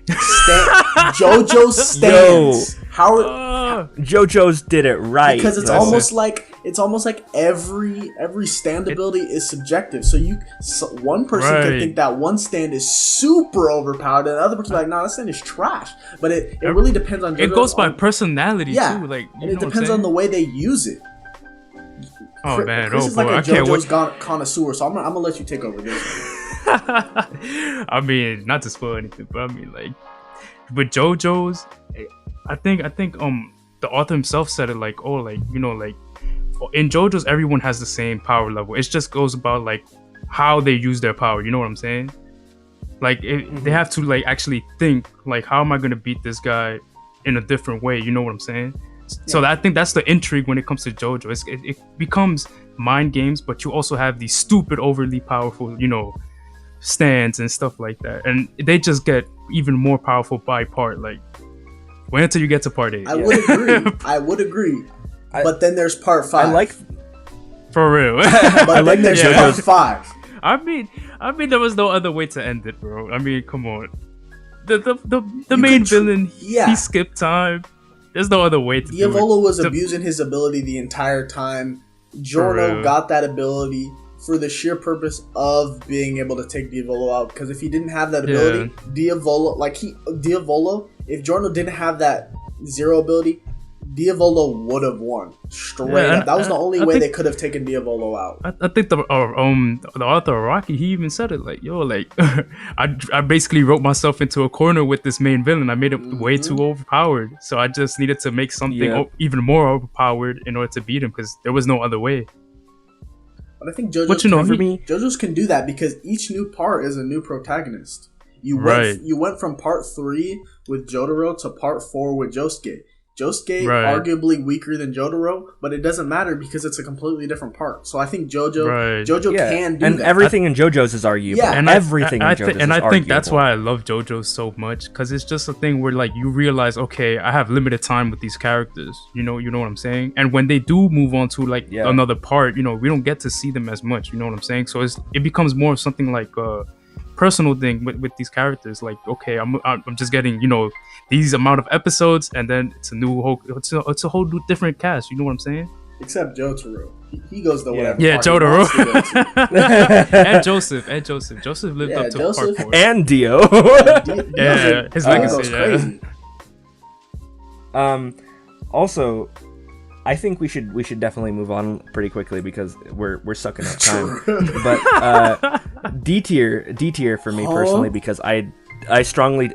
Speaker 3: JoJo stands.
Speaker 1: JoJo's did it right,
Speaker 3: because it's almost like every stand ability is subjective. So one person can think that one stand is super overpowered, and the other person like, nah, that stand is trash. But it really depends on.
Speaker 2: It goes by personality too. Like,
Speaker 3: and it depends on the way they use it.
Speaker 2: Oh man,
Speaker 3: Chris is like a JoJo's connoisseur, so I'm gonna let you take over this.
Speaker 2: I mean, not to spoil anything, but I mean, like, with JoJo's, I think the author himself said it like, oh, like, you know, like in JoJo's everyone has the same power level. It just goes about like how they use their power. You know what I'm saying? Like they have to like actually think like, how am I gonna beat this guy in a different way? You know what I'm saying? So I think that's the intrigue when it comes to JoJo. It becomes mind games, but you also have these stupid, overly powerful, you know, stands and stuff like that, and they just get even more powerful by part. Like, wait until you get to part 8.
Speaker 3: I would agree. But then there's part 5.
Speaker 1: I like,
Speaker 2: for real.
Speaker 3: But then there's part 5.
Speaker 2: I mean, there was no other way to end it, bro. I mean, come on. The main villain, he skipped time. There's no other way to do it.
Speaker 3: Diavolo was abusing his ability the entire time. Giorno got that ability for the sheer purpose of being able to take Diavolo out. Because if he didn't have that ability, Diavolo, if Giorno didn't have that zero ability, Diavolo would have won straight up. That was the only way they could have taken Diavolo out.
Speaker 2: I think the author of Rocky, he even said it like, yo, like I basically wrote myself into a corner with this main villain. I made him way too overpowered, so I just needed to make something even more overpowered in order to beat him, because there was no other way.
Speaker 3: But I think JoJo's can do that because each new part is a new protagonist. You went from part 3 with Jotaro to part 4 with Josuke. Josuke arguably weaker than Jotaro, but it doesn't matter because it's a completely different part. So I think JoJo can do
Speaker 1: and
Speaker 3: that.
Speaker 1: Everything in JoJo's is arguable. Yeah, and everything in JoJo's is arguable.
Speaker 2: And I think that's why I love JoJo so much, because it's just a thing where like you realize, okay, I have limited time with these characters. You know what I'm saying? And when they do move on to like another part, you know, we don't get to see them as much. You know what I'm saying? So it becomes more of something like personal thing with these characters. Like, okay, I'm just getting, you know, these amount of episodes, and then it's a whole new different cast. You know what I'm saying?
Speaker 3: Except Jotaro, he goes the whatever.
Speaker 2: Yeah, Jotaro and Joseph. Joseph lived up to part 4.
Speaker 1: And Dio.
Speaker 2: His legacy goes crazy.
Speaker 1: Also, I think we should definitely move on pretty quickly because we're sucking up time. But D tier for me personally, because I strongly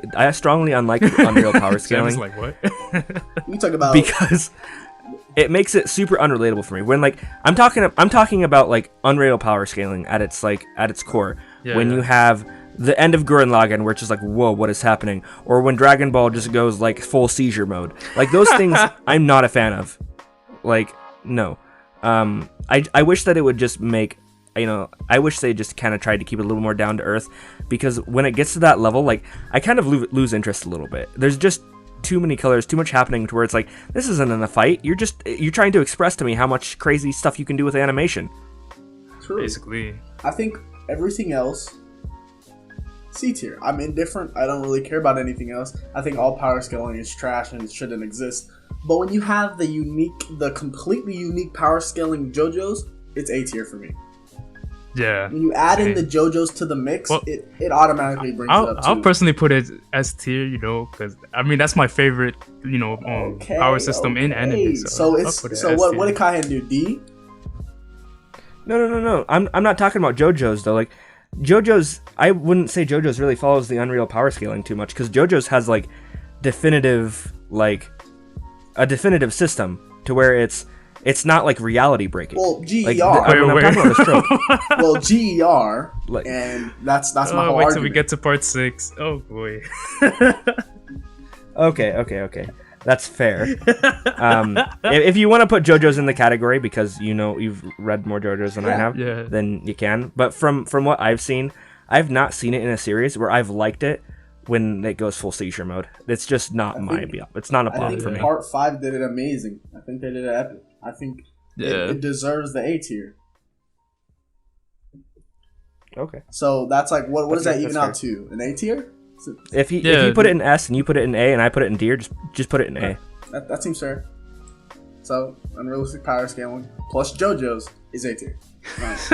Speaker 1: unlike Unreal Power Scaling.
Speaker 2: Like what?
Speaker 3: You talk about
Speaker 1: because it makes it super unrelatable for me. When like I'm talking about like Unreal Power Scaling at its core. When you have the end of Gurren Lagann, where it's just like, whoa, what is happening? Or when Dragon Ball just goes like full seizure mode. Like those things I'm not a fan of. Like, no. I wish that it would just make, you know, I wish they just kind of tried to keep it a little more down to earth, because when it gets to that level, like, I kind of lose interest a little bit. There's just too many colors, too much happening to where it's like, this isn't in a fight. You're trying to express to me how much crazy stuff you can do with animation.
Speaker 3: True.
Speaker 2: Basically.
Speaker 3: I think everything else, C tier. I'm indifferent. I don't really care about anything else. I think all power scaling is trash and it shouldn't exist. But when you have the completely unique power scaling JoJo's, it's A tier for me.
Speaker 2: Yeah.
Speaker 3: When you add in the JoJo's to the mix, it automatically brings it up too.
Speaker 2: I'll personally put it as tier, you know, because I mean that's my favorite, you know, power system in anime. So what did Kaihen do? D?
Speaker 1: No. I'm not talking about JoJo's though. Like JoJo's, I wouldn't say JoJo's really follows the Unreal Power Scaling too much, because JoJo's has like a definitive system to where it's not like reality breaking.
Speaker 3: Well, GER.
Speaker 1: Like, I'm talking about this trope.
Speaker 3: Well, GER, like, and that's my whole argument.
Speaker 2: Wait till we get to part 6. Oh boy.
Speaker 1: Okay. That's fair. If you want to put JoJo's in the category because you know you've read more JoJo's than I have, then you can. But from what I've seen, I've not seen it in a series where I've liked it when it goes full seizure mode. It's just not it's not a pop for me.
Speaker 3: Part 5 did it amazing. I think they did it epic. I think it deserves the A tier.
Speaker 1: Okay.
Speaker 3: So that's like what does that even out to? An A tier?
Speaker 1: If you put it in S and you put it in A and I put it in D, just put it in A.
Speaker 3: That seems fair. So unrealistic power scaling plus JoJo's is A tier.
Speaker 1: Nice.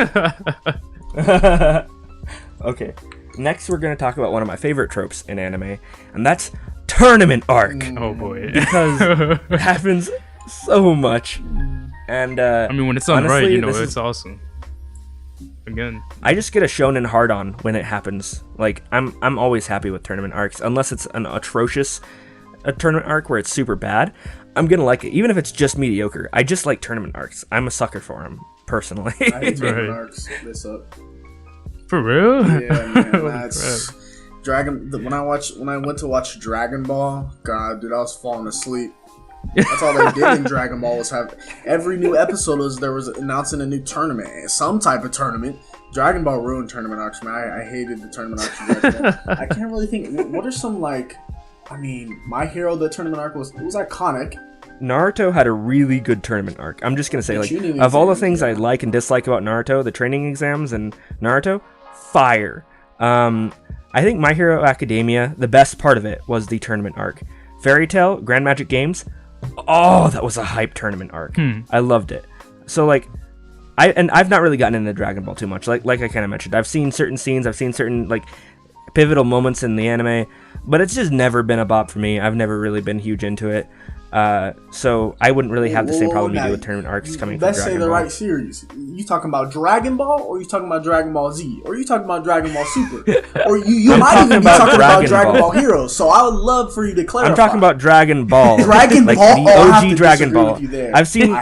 Speaker 1: Okay. Next, we're going to talk about one of my favorite tropes in anime, and that's tournament arc.
Speaker 2: Oh boy.
Speaker 1: Because it happens so much. And
Speaker 2: I mean, when it's done honestly, right, you know, it's awesome. again.
Speaker 1: I just get a shonen hard on when it happens. Like I'm always happy with tournament arcs, unless it's an atrocious tournament arc where it's super bad. I'm gonna like it, even if it's just mediocre. I just like tournament arcs. I'm a sucker for them, personally.
Speaker 3: I hate tournament arcs. This up.
Speaker 2: For real?
Speaker 3: Yeah, man. That's when I went to watch Dragon Ball. God, dude, I was falling asleep. That's all they did in Dragon Ball was have every new episode was announcing a new tournament, some type of tournament. Dragon Ball ruined tournament arcs, man. I hated the tournament arcs. In Dragon Ball. I can't really think. What are some like? I mean, My Hero, the tournament arc was iconic.
Speaker 1: Naruto had a really good tournament arc. I'm just gonna say, like, of all the things I like and dislike about Naruto, the training exams and Naruto, fire. I think My Hero Academia, the best part of it was the tournament arc. Fairy Tail, Grand Magic Games, oh, that was a hype tournament arc. I loved it. So like, I've not really gotten into Dragon Ball too much. Like I kind of mentioned, I've seen certain scenes, I've seen certain like pivotal moments in the anime, but it's just never been a bop for me. I've never really been huge into it. So I wouldn't really have the same problem you do with tournament arcs coming from Dragon Ball.
Speaker 3: Let's say the right series. You talking about Dragon Ball, or you talking about Dragon Ball Z, or you talking about Dragon Ball Super, or you might even be talking about Dragon Ball Heroes. So I would love for you to clarify.
Speaker 1: I'm talking about Dragon Ball,
Speaker 3: Dragon
Speaker 1: like
Speaker 3: Ball,
Speaker 1: the OG Dragon Ball. I've seen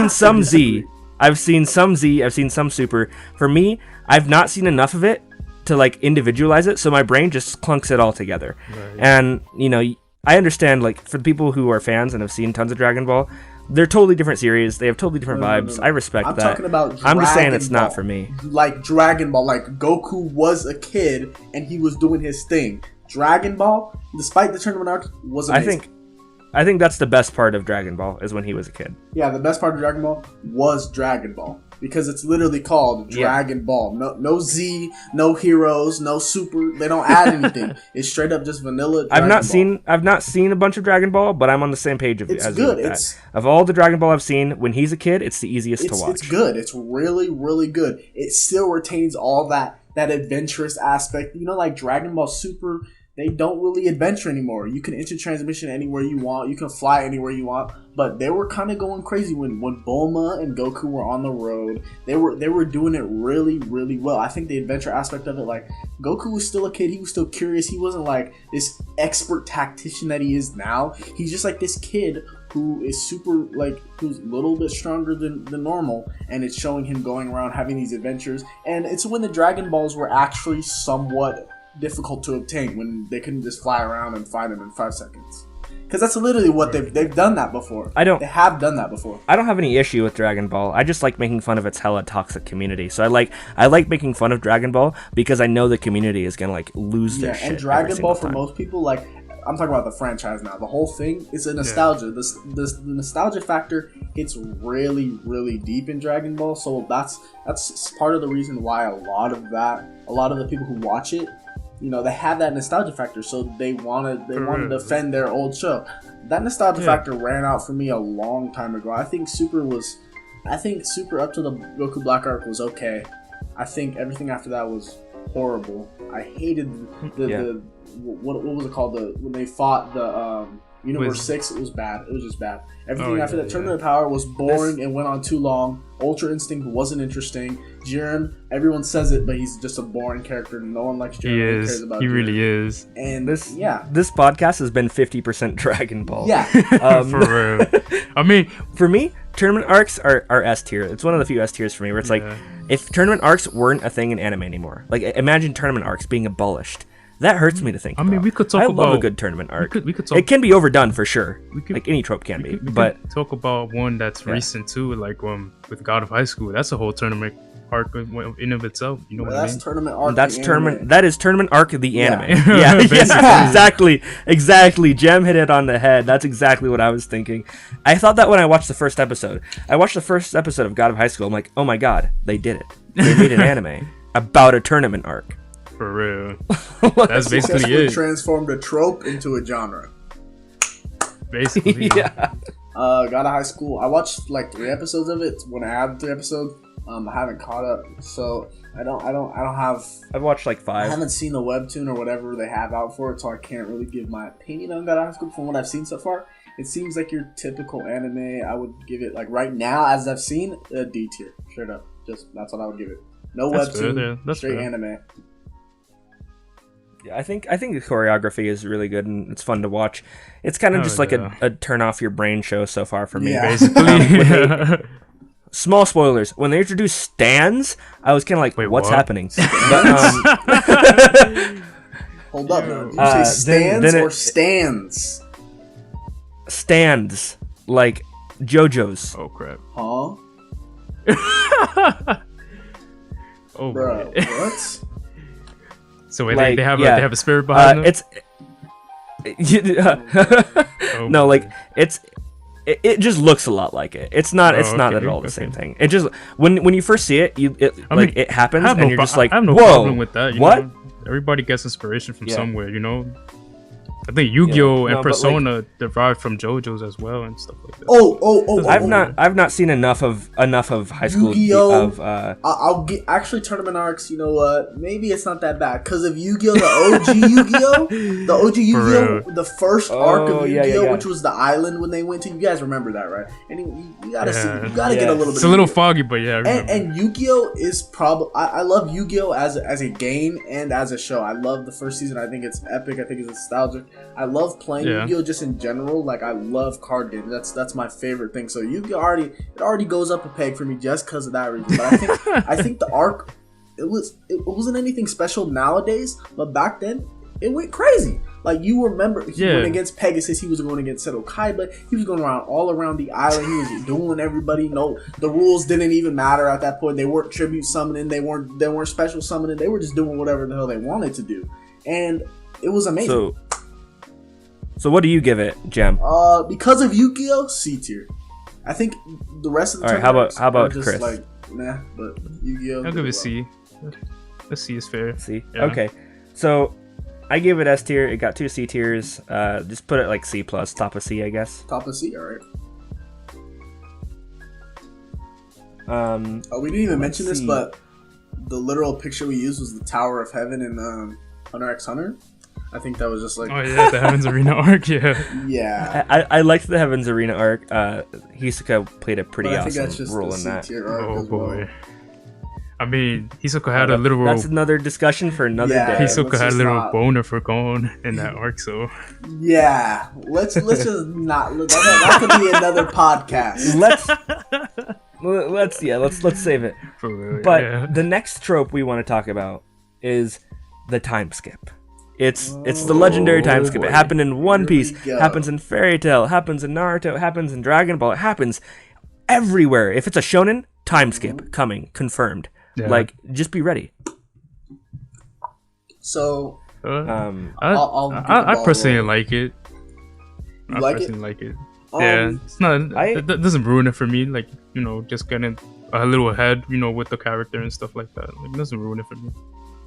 Speaker 1: some Z. I've seen some Z. I've seen some Super. For me, I've not seen enough of it to like individualize it, so my brain just clunks it all together. Right. And you know, I understand, like, for the people who are fans and have seen tons of Dragon Ball, they're totally different series. They have totally different vibes. No. I respect that.
Speaker 3: I'm talking about Dragon
Speaker 1: I'm just saying it's
Speaker 3: Ball.
Speaker 1: Not for me.
Speaker 3: Like Dragon Ball, like Goku was a kid and he was doing his thing. Dragon Ball, despite the tournament arc, was amazing.
Speaker 1: I think that's the best part of Dragon Ball is when he was a kid.
Speaker 3: Yeah, the best part of Dragon Ball was Dragon Ball. Because it's literally called Dragon Ball. No Z, no Heroes, no Super. They don't add anything. It's straight up just vanilla Dragon Ball.
Speaker 1: I've not seen a bunch of Dragon Ball, but I'm on the same page
Speaker 3: it's
Speaker 1: as
Speaker 3: good.
Speaker 1: you with that. Of all the Dragon Ball I've seen, when he's a kid, it's the easiest to watch.
Speaker 3: It's good. It's really, really good. It still retains all that adventurous aspect. You know, like Dragon Ball Super, they don't really adventure anymore. You can enter transmission anywhere you want. You can fly anywhere you want. But they were kind of going crazy when Bulma and Goku were on the road. They were doing it really, really well. I think the adventure aspect of it, like, Goku was still a kid. He was still curious. He wasn't like this expert tactician that he is now. He's just like this kid who is super, like, who's a little bit stronger than normal. And it's showing him going around having these adventures. And it's when the Dragon Balls were actually somewhat difficult to obtain, when they couldn't just fly around and find them in 5 seconds. Because that's literally what they've done that before. They have done that before.
Speaker 1: I don't have any issue with Dragon Ball. I just like making fun of its hella toxic community. So I like making fun of Dragon Ball because I know the community is gonna like lose their shit.
Speaker 3: And Dragon Ball for most people, like, I'm talking about the franchise now. The whole thing is a nostalgia. Yeah. The nostalgia factor hits really, really deep in Dragon Ball. So that's part of the reason why a lot of the people who watch it, you know, they have that nostalgia factor, so they want to defend their old show. That nostalgia factor ran out for me a long time ago. I think Super up to the Goku Black arc was okay. I think everything after that was horrible. I hated the what was it called, when they fought the Universe 6. It was bad. It was just bad. Everything after that, Tournament of Power, was boring and went on too long. Ultra Instinct wasn't interesting. Jiren, everyone says it, but he's just a boring character. No one likes Jiren.
Speaker 2: He
Speaker 3: is.
Speaker 2: Cares about Jiren. Really is.
Speaker 3: And
Speaker 1: this podcast has been 50% Dragon Ball.
Speaker 3: Yeah.
Speaker 2: For real. I mean,
Speaker 1: for me, tournament arcs are S tier. It's one of the few S tiers for me where it's like, if tournament arcs weren't a thing in anime anymore, like imagine tournament arcs being abolished. That hurts me to think.
Speaker 2: I mean, we could talk about.
Speaker 1: I love a good tournament arc.
Speaker 2: We could talk.
Speaker 1: It can be overdone for sure. Like any trope can be. But
Speaker 2: we could talk about one that's recent too, like with God of High School. That's a whole tournament arc in of itself. You know what I mean?
Speaker 3: Tournament arc.
Speaker 1: That is tournament arc of the anime. Yeah, exactly. Jem hit it on the head. That's exactly what I was thinking. I thought that when I watched the first episode. I watched the first episode of God of High School. I'm like, oh my god, they did it. They made an anime about a tournament arc.
Speaker 2: For real. That's basically it.
Speaker 3: Transformed a trope into a genre.
Speaker 2: Basically.
Speaker 3: Yeah. God of High School. I watched like 3 episodes of it when I had 3 episodes. I haven't caught up, so I don't have.
Speaker 1: I've watched like 5.
Speaker 3: I haven't seen the webtoon or whatever they have out for it, so I can't really give my opinion on God of High School from what I've seen so far. It seems like your typical anime. I would give it, like, right now, as I've seen, a D tier. Straight up. Just that's what I would give it. No webtoon, straight
Speaker 2: fair.
Speaker 3: anime.
Speaker 1: Yeah, I think the choreography is really good and it's fun to watch. It's kind of just like a turn off your brain show so far for me.
Speaker 3: Yeah.
Speaker 2: Basically.
Speaker 1: Small spoilers. When they introduced stands, I was kind of like,
Speaker 2: Wait,
Speaker 1: what's
Speaker 2: what?
Speaker 1: happening?
Speaker 3: Hold up, man. Did you say stands or stands?
Speaker 1: Stands, like jojos.
Speaker 2: Oh crap.
Speaker 3: Huh?
Speaker 2: Oh,
Speaker 3: Bro, what?
Speaker 2: So wait,
Speaker 1: Like,
Speaker 2: they have
Speaker 1: yeah.
Speaker 2: they have a spirit behind them.
Speaker 1: It's no, like it just looks a lot like it. It's not
Speaker 2: okay,
Speaker 1: at all the same thing. It just when you first see it, it happens
Speaker 2: I have
Speaker 1: and
Speaker 2: no
Speaker 1: you're just like,
Speaker 2: I have no
Speaker 1: whoa,
Speaker 2: problem with that. You
Speaker 1: what?
Speaker 2: know? Everybody gets inspiration from
Speaker 1: Yeah.
Speaker 2: somewhere, you know. I think Yu-Gi-Oh
Speaker 1: Yeah.
Speaker 2: and
Speaker 1: No, but,
Speaker 2: Persona derived from JoJo's as well and stuff like that.
Speaker 1: I've not seen enough of high school
Speaker 3: Yu-Gi-Oh!
Speaker 1: of
Speaker 3: I'll get actually tournament arcs. You know what? Maybe it's not that bad because of Yu-Gi-Oh, the OG Yu-Gi-Oh, the OG Yu-Gi-Oh, the first arc of Yu-Gi-Oh, which was the island when they went to. You guys remember that, right? And you gotta see, you gotta get a little bit.
Speaker 2: It's a little foggy, but yeah. I remember.
Speaker 3: And Yu-Gi-Oh is probably I love Yu-Gi-Oh as a game and as a show. I love the first season. I think it's epic. I think it's nostalgic. I love playing Yu-Gi-Oh just in general. Like I love card games. That's my favorite thing. So Yu-Gi-Oh already goes up a peg for me just because of that reason. But I think the arc it wasn't anything special nowadays, but back then it went crazy. Like you remember he went against Pegasus, he was going against Seto Kaiba, he was going around all around the island, he was dueling everybody. No, the rules didn't even matter at that point. They weren't tribute summoning, they weren't special summoning, they were just doing whatever the hell they wanted to do. And it was amazing.
Speaker 1: So what do you give it, Jam?
Speaker 3: Because of Yu-Gi-Oh, C tier. I think the rest of the
Speaker 1: Alright, how about
Speaker 3: just
Speaker 1: Chris?
Speaker 3: like nah, but Yu-Gi-Oh.
Speaker 2: I'll give it C. A C is fair.
Speaker 1: C.
Speaker 2: Yeah.
Speaker 1: Okay. So I gave it S tier. It got 2 C tiers. Just put it like C plus, top of C, I guess.
Speaker 3: Top of C, alright. We didn't even mention this, but the literal picture we used was the Tower of Heaven in Hunter x Hunter. I think that was just like...
Speaker 2: Oh yeah, the Heaven's Arena arc, yeah.
Speaker 3: Yeah.
Speaker 1: I liked the Heaven's Arena arc. Hisoka played a pretty awesome role in that.
Speaker 2: Oh boy. I mean, Hisoka had a literal...
Speaker 1: That's another discussion for another day.
Speaker 2: Hisoka had a little boner for Gon in that arc, so...
Speaker 3: Yeah. Let's just not... That could be another podcast.
Speaker 1: Let's save it. But the next trope we want to talk about is the time skip. It's the legendary time skip. It happened in One Piece, happens in Fairy Tail, happens in Naruto, happens in Dragon Ball. It happens everywhere. If it's a shonen, time skip coming, confirmed. Yeah. Like, just be ready.
Speaker 3: So,
Speaker 2: I personally like it.
Speaker 3: Like
Speaker 2: it. Yeah, it's not. That doesn't ruin it for me. Like, you know, just getting a little ahead, you know, with the character and stuff like that. Like, it doesn't ruin it for me.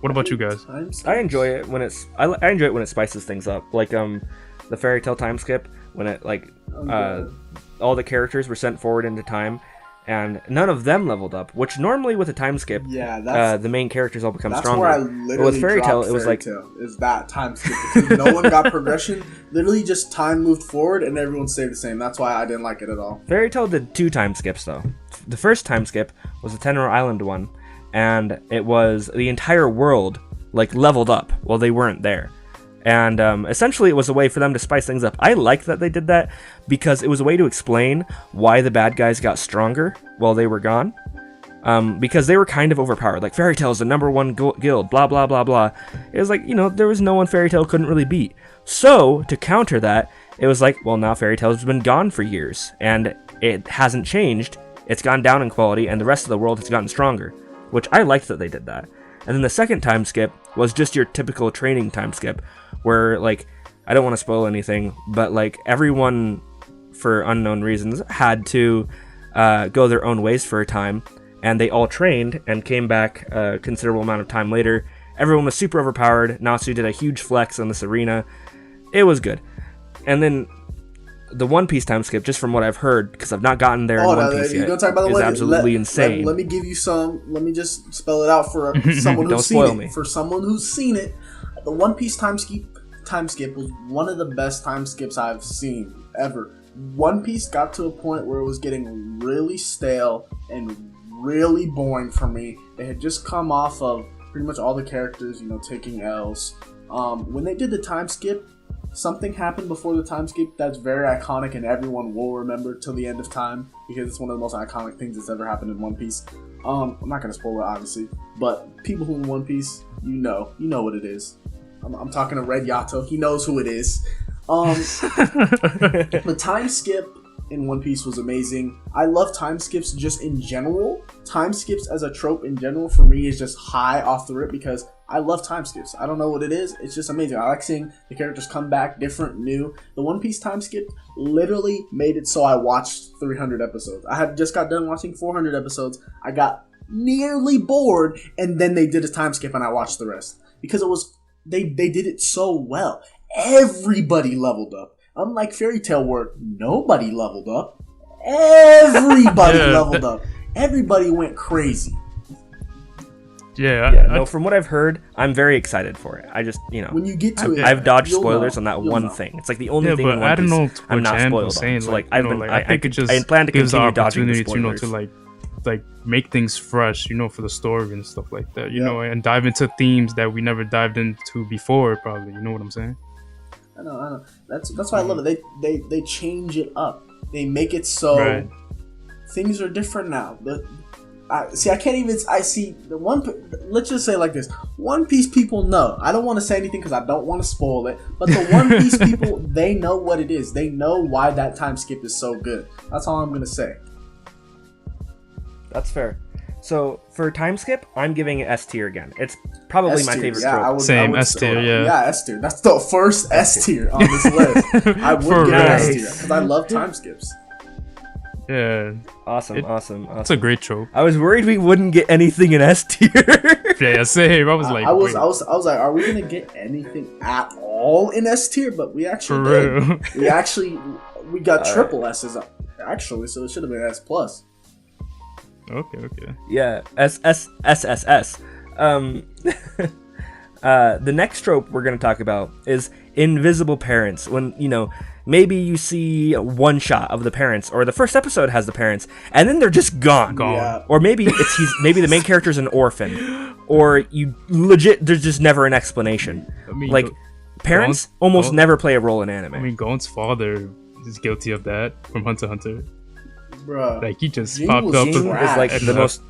Speaker 2: What about you guys?
Speaker 1: I enjoy it when it's. I enjoy it when it spices things up. Like the Fairy Tail time skip when it all the characters were sent forward into time, and none of them leveled up. Which normally with a time skip, the main characters all become stronger.
Speaker 3: That's where I literally
Speaker 1: but with Fairy Tail, it was like
Speaker 3: is that time skip because no one got progression. Literally, just time moved forward and everyone stayed the same. That's why I didn't like it at all.
Speaker 1: Fairy Tail did 2 time skips though. The first time skip was the Tenor Island one. And it was the entire world like leveled up while they weren't there, and essentially it was a way for them to spice things up. I like that they did that because it was a way to explain why the bad guys got stronger while they were gone, because they were kind of overpowered. Like Fairy Tail is the #1 guild, blah blah blah blah. It was like, you know, there was no one Fairy Tail couldn't really beat. So to counter that, it was like, well, now Fairy Tail's been gone for years and it hasn't changed. It's gone down in quality, and the rest of the world has gotten stronger. Which I liked that they did that. And then the second time skip was just your typical training time skip, where, like, I don't want to spoil anything, but, like, everyone, for unknown reasons, had to go their own ways for a time, and they all trained and came back a considerable amount of time later. Everyone was super overpowered. Natsu did a huge flex on this arena. It was good. And then the One Piece time skip, just from what I've heard, because I've not gotten there in One Piece yet, is absolutely insane.
Speaker 3: Let me give you some. Let me just spell it out for someone who's seen it. For someone who's seen it, the One Piece time skip was one of the best time skips I've seen ever. One Piece got to a point where it was getting really stale and really boring for me. They had just come off of pretty much all the characters, taking L's. When they did the time skip, something happened before the time skip that's very iconic and everyone will remember till the end of time because it's one of the most iconic things that's ever happened in One Piece. I'm not going to spoil it, obviously, but people who in One Piece, you know what it is. I'm talking to Red Yato. He knows who it is. The time skip in One Piece was amazing. I love time skips just in general. Time skips as a trope in general for me is just high off the rip because I love time skips. I don't know what it is. It's just amazing. I like seeing the characters come back, different, new. The One Piece time skip literally made it so I watched 300 episodes. I had just got done watching 400 episodes. I got nearly bored, and then they did a time skip, and I watched the rest because it was they did it so well. Everybody leveled up. Unlike Fairy Tail where nobody leveled up, everybody leveled up. Everybody went crazy.
Speaker 1: No, from what I've heard, I'm very excited for it. I just,
Speaker 3: when you get to it,
Speaker 1: I've dodged spoilers on that one thing. It's like the only thing in One Piece I'm not spoiled on. So like, I think it just plan to
Speaker 2: gives
Speaker 1: continue dodging the
Speaker 2: opportunity
Speaker 1: spoilers.
Speaker 2: to like make things fresh, for the story and stuff like that, and dive into themes that we never dived into before, probably. You know what I'm saying?
Speaker 3: I know. That's why I love it. They change it up. They make it so things are different now. Let's just say it like this. One Piece people know. I don't want to say anything because I don't want to spoil it. But the One Piece people, they know what it is. They know why that time skip is so good. That's all I'm going to say.
Speaker 1: That's fair. So for time skip, I'm giving it S tier again. It's probably
Speaker 3: S-tier,
Speaker 1: my favorite
Speaker 3: yeah,
Speaker 1: trope.
Speaker 2: Same S tier, yeah.
Speaker 3: Yeah, S tier. That's the first S tier on this list. I would give it S tier because I love time skips.
Speaker 2: Yeah.
Speaker 1: Awesome.
Speaker 2: It's a great trope.
Speaker 1: I was worried we wouldn't get anything in S tier.
Speaker 2: Yeah, same. I was like,
Speaker 3: I was like, are we gonna get anything at all in S tier? But we actually did. We got triple S's actually, so it should have been S plus.
Speaker 2: Okay.
Speaker 1: Yeah, S. The next trope we're gonna talk about is invisible parents. When maybe you see one shot of the parents, or the first episode has the parents, and then they're just gone.
Speaker 3: Yeah.
Speaker 1: Or maybe maybe the main character's an orphan, or there's just never an explanation. Parents almost never play a role in anime.
Speaker 2: I mean, Gon's father is guilty of that from Hunter x Hunter.
Speaker 3: Bruh.
Speaker 2: Like he just popped up.
Speaker 1: Ging is like the most.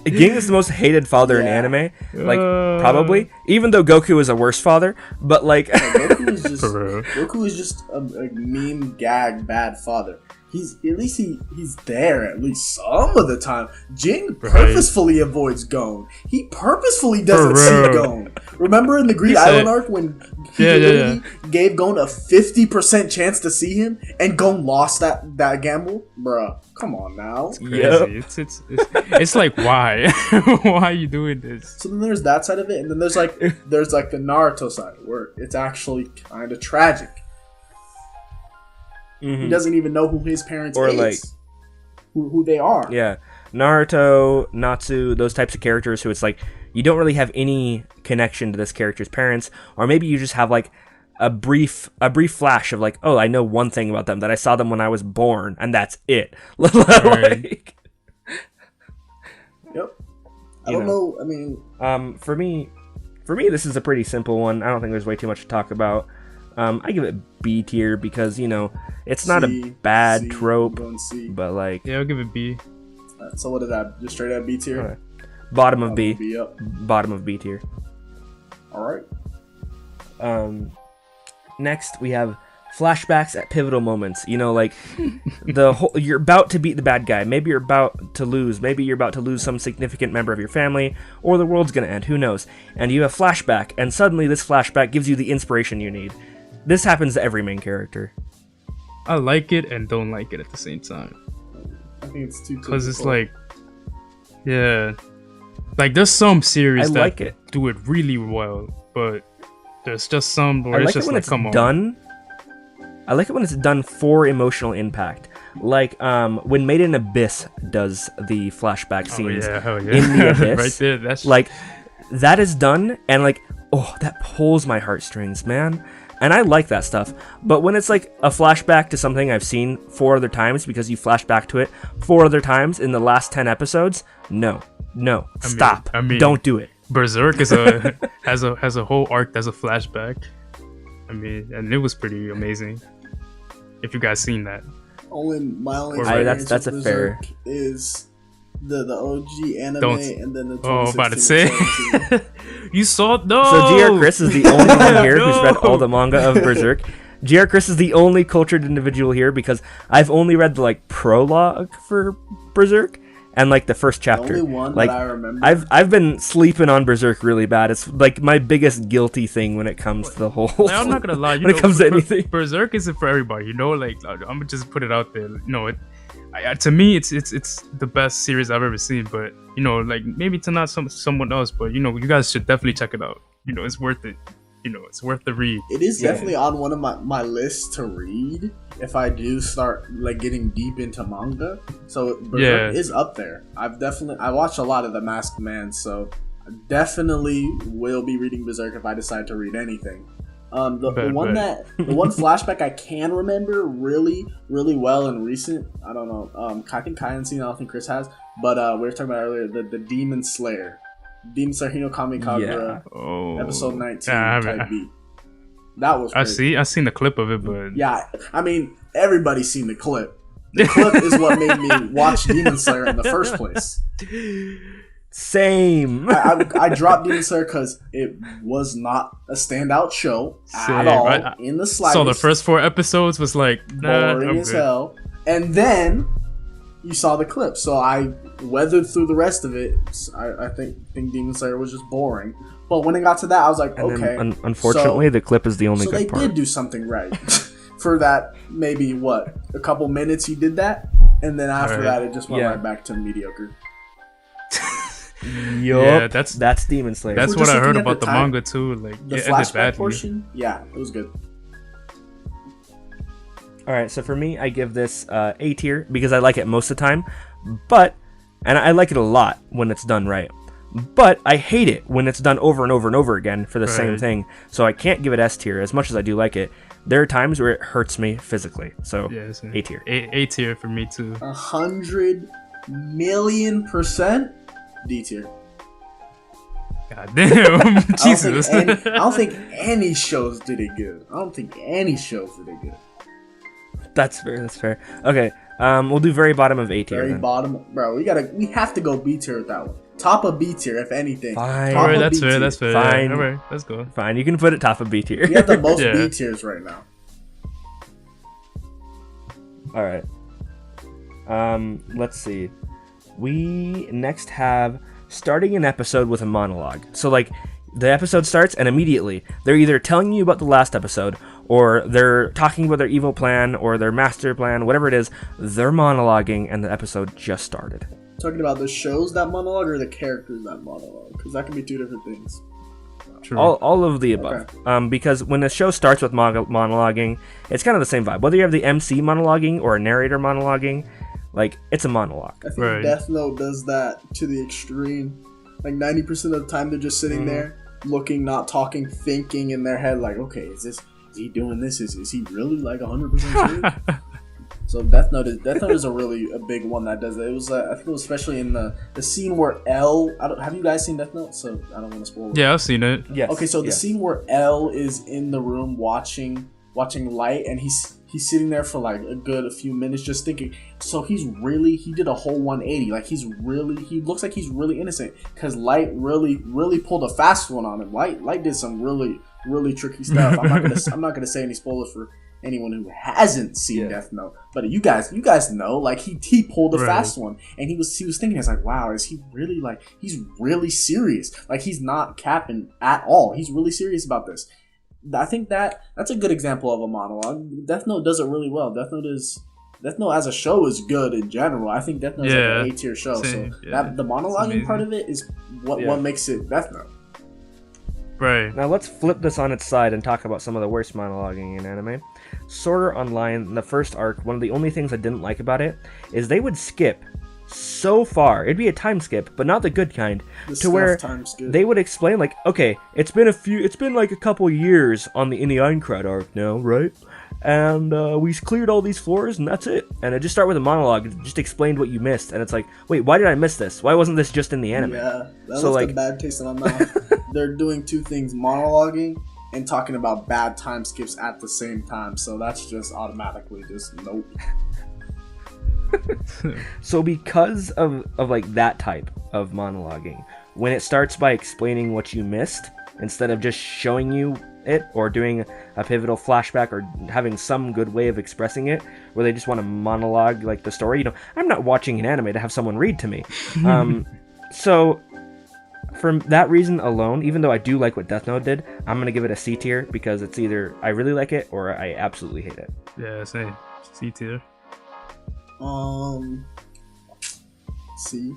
Speaker 1: Ging is the most hated father in anime, probably. Even though Goku is a worse father, but
Speaker 3: Goku is just a meme gag bad father. He's there at least some of the time. Ging purposefully avoids Gon. He purposefully doesn't see Gon. Remember in the Greed Island arc when he literally gave Gon a 50% chance to see him, and Gon lost that gamble? Bruh, come on now.
Speaker 2: It's crazy. It's like, why? Why are you doing this?
Speaker 3: So then there's that side of it, and then there's the Naruto side where it's actually kind of tragic. Mm-hmm. He doesn't even know who his parents is, who they are.
Speaker 1: Yeah, Naruto, Natsu, those types of characters who it's like you don't really have any connection to this character's parents, or maybe you just have like a brief flash of like, oh, I know one thing about them, that I saw them when I was born, and that's it.
Speaker 3: Yep. I don't know. I mean,
Speaker 1: for me, this is a pretty simple one. I don't think there's way too much to talk about. I give it B tier because it's not a bad trope, but like
Speaker 2: I'll give it B.
Speaker 3: So what is that? Just straight up B tier.
Speaker 1: Right. Bottom of B.
Speaker 3: Up.
Speaker 1: Bottom of B tier.
Speaker 3: All right.
Speaker 1: Next we have flashbacks at pivotal moments. You're about to beat the bad guy. Maybe you're about to lose. Maybe you're about to lose some significant member of your family, or the world's gonna end. Who knows? And you have flashback, and suddenly this flashback gives you the inspiration you need. This happens to every main character.
Speaker 2: I like it and don't like it at the same time.
Speaker 3: I think it's too
Speaker 2: because it's like, there's some series that do it really well, but there's just some where it's just like, come on.
Speaker 1: I like it when it's done for emotional impact. Like when Made in Abyss does the flashback scenes in the Abyss.
Speaker 2: Right there, that's
Speaker 1: like that is done, and like that pulls my heartstrings, man. And I like that stuff. But when it's like a flashback to something I've seen 4 other times because you flash back to it 4 other times in the last 10 episodes, no, stop. Don't do it.
Speaker 2: Berserk is has a whole arc that's a flashback. I mean, and it was pretty amazing. If you guys seen that.
Speaker 3: My only experience
Speaker 1: that's
Speaker 3: with
Speaker 1: a fair
Speaker 3: Berserk is the OG anime and then the 2016
Speaker 2: about to say. You saw no.
Speaker 1: So GR Chris is the only one here who's read all the manga of Berserk. GR Chris is the only cultured individual here because I've only read the like prologue for Berserk and like the first chapter.
Speaker 3: The only one
Speaker 1: like,
Speaker 3: that I remember.
Speaker 1: I've been sleeping on Berserk really bad. It's like my biggest guilty thing when it comes to the whole.
Speaker 2: Like, I'm not gonna lie.
Speaker 1: When it comes to anything,
Speaker 2: Berserk isn't for everybody. You know, like I'm gonna just put it out there. You know, to me, it's the best series I've ever seen. But you know, like maybe to not someone else, but you know, you guys should definitely check it out. You know, it's worth it. You know, it's worth the read.
Speaker 3: It is definitely on one of my lists to read if I do start like getting deep into manga. So Berserk is up there. I watched a lot of The Masked Man, so I definitely will be reading Berserk if I decide to read anything. The one flashback I can remember really well and recent. I don't know. I think Kaihen seen. I don't think Chris has. But we were talking about earlier the Demon Slayer. Demon Slayer Hino Kami Kagura, episode 19 type beat. That was crazy.
Speaker 2: I've seen the clip of it, but
Speaker 3: yeah, I mean everybody's seen the clip. The clip is what made me watch Demon Slayer in the first place.
Speaker 1: Same.
Speaker 3: I dropped Demon Slayer because it was not a standout show at all in the slightest.
Speaker 2: So the first 4 episodes was like
Speaker 3: boring as hell, and then you saw the clip, so I weathered through the rest of it. I think Demon Slayer was just boring, but when it got to that, I was like,
Speaker 1: and
Speaker 3: okay.
Speaker 1: Then, unfortunately, the clip is the only good part.
Speaker 3: So they did do something right for that. Maybe a couple minutes you did that, and then after that, it just went right back to mediocre.
Speaker 1: Yeah, that's Demon Slayer.
Speaker 2: That's what I heard about the manga too. Like
Speaker 3: the flashback portion, yeah, it was good.
Speaker 1: All right, so for me, I give this A tier because I like it most of the time, and I like it a lot when it's done right. But I hate it when it's done over and over and over again for the same thing. So I can't give it S tier as much as I do like it. There are times where it hurts me physically. So A tier.
Speaker 2: A tier for me too.
Speaker 3: 100,000,000% D tier.
Speaker 2: God damn, Jesus!
Speaker 3: I don't think any shows did it good.
Speaker 1: That's fair. Okay, we'll do very bottom of A tier.
Speaker 3: Very bottom, bro. We have to go B tier with that one. Top of B tier, if anything.
Speaker 1: Fine.
Speaker 2: Alright, that's fair.
Speaker 1: Fine.
Speaker 2: Yeah, alright, let's go.
Speaker 1: Fine, you can put it top of B tier.
Speaker 3: We have the most B tiers right now.
Speaker 1: Alright. Let's see. We next have starting an episode with a monologue. So like the episode starts and immediately they're either telling you about the last episode or they're talking about their evil plan or their master plan, whatever it is, they're monologuing and the episode just started.
Speaker 3: Talking about the shows that monologue or the characters that monologue? Because that can be 2 different things.
Speaker 1: True. All of the above. Okay. Because when a show starts with monologuing, it's kind of the same vibe. Whether you have the MC monologuing or a narrator monologuing, like, it's a monologue.
Speaker 3: I think Death Note does that to the extreme. Like, 90% of the time they're just sitting there, looking, not talking, thinking in their head, like, okay, is he doing this? Is he really, like, 100% serious? So Death Note is a big one that does it. It was, I think it was especially in the scene where L... have you guys seen Death Note? So, I don't want to spoil it.
Speaker 2: Yeah, I've seen it.
Speaker 1: Yes.
Speaker 3: Okay, so the scene where L is in the room watching Light, and he's sitting there for like a few minutes just thinking. So he did a whole 180. Like he looks like he's really innocent because Light really pulled a fast one on him. Light did some really tricky stuff. I'm not gonna say any spoilers for anyone who hasn't seen Death Note, but you guys know, like he pulled a fast one, and he was thinking, it's like, wow, is he really like, he's really serious, like he's not capping at all, he's really serious about this. I think that's a good example of a monologue. Death Note does it really well. Death Note as a show is good in general. I think Death Note is like an A-tier show.
Speaker 2: Same.
Speaker 3: So that the monologuing part of it is what makes it Death Note.
Speaker 2: Right.
Speaker 1: Now let's flip this on its side and talk about some of the worst monologuing in anime. Sword Art Online, in the first arc, one of the only things I didn't like about it is they would skip so far. It'd be a time skip, but not the good kind, to where they would explain like, okay, it's been like a couple years in the Aincrad arc now, right? And we cleared all these floors, and that's it. And it just start with a monologue. It just explained what you missed, and it's like, wait, why did I miss this? Why wasn't this just in the anime?
Speaker 3: Yeah, that was a bad taste in my mouth. They're doing two things: monologuing and talking about bad time skips at the same time. So that's just automatically just nope.
Speaker 1: So because of like that type of monologuing, when it starts by explaining what you missed instead of just showing you it or doing a pivotal flashback or having some good way of expressing it where they just want to monologue like the story, I'm not watching an anime to have someone read to me. So for that reason alone, even though I do like what Death Note did, I'm going to give it a C tier because it's either I really like it or I absolutely hate it.
Speaker 2: Yeah, same. C tier.
Speaker 3: C.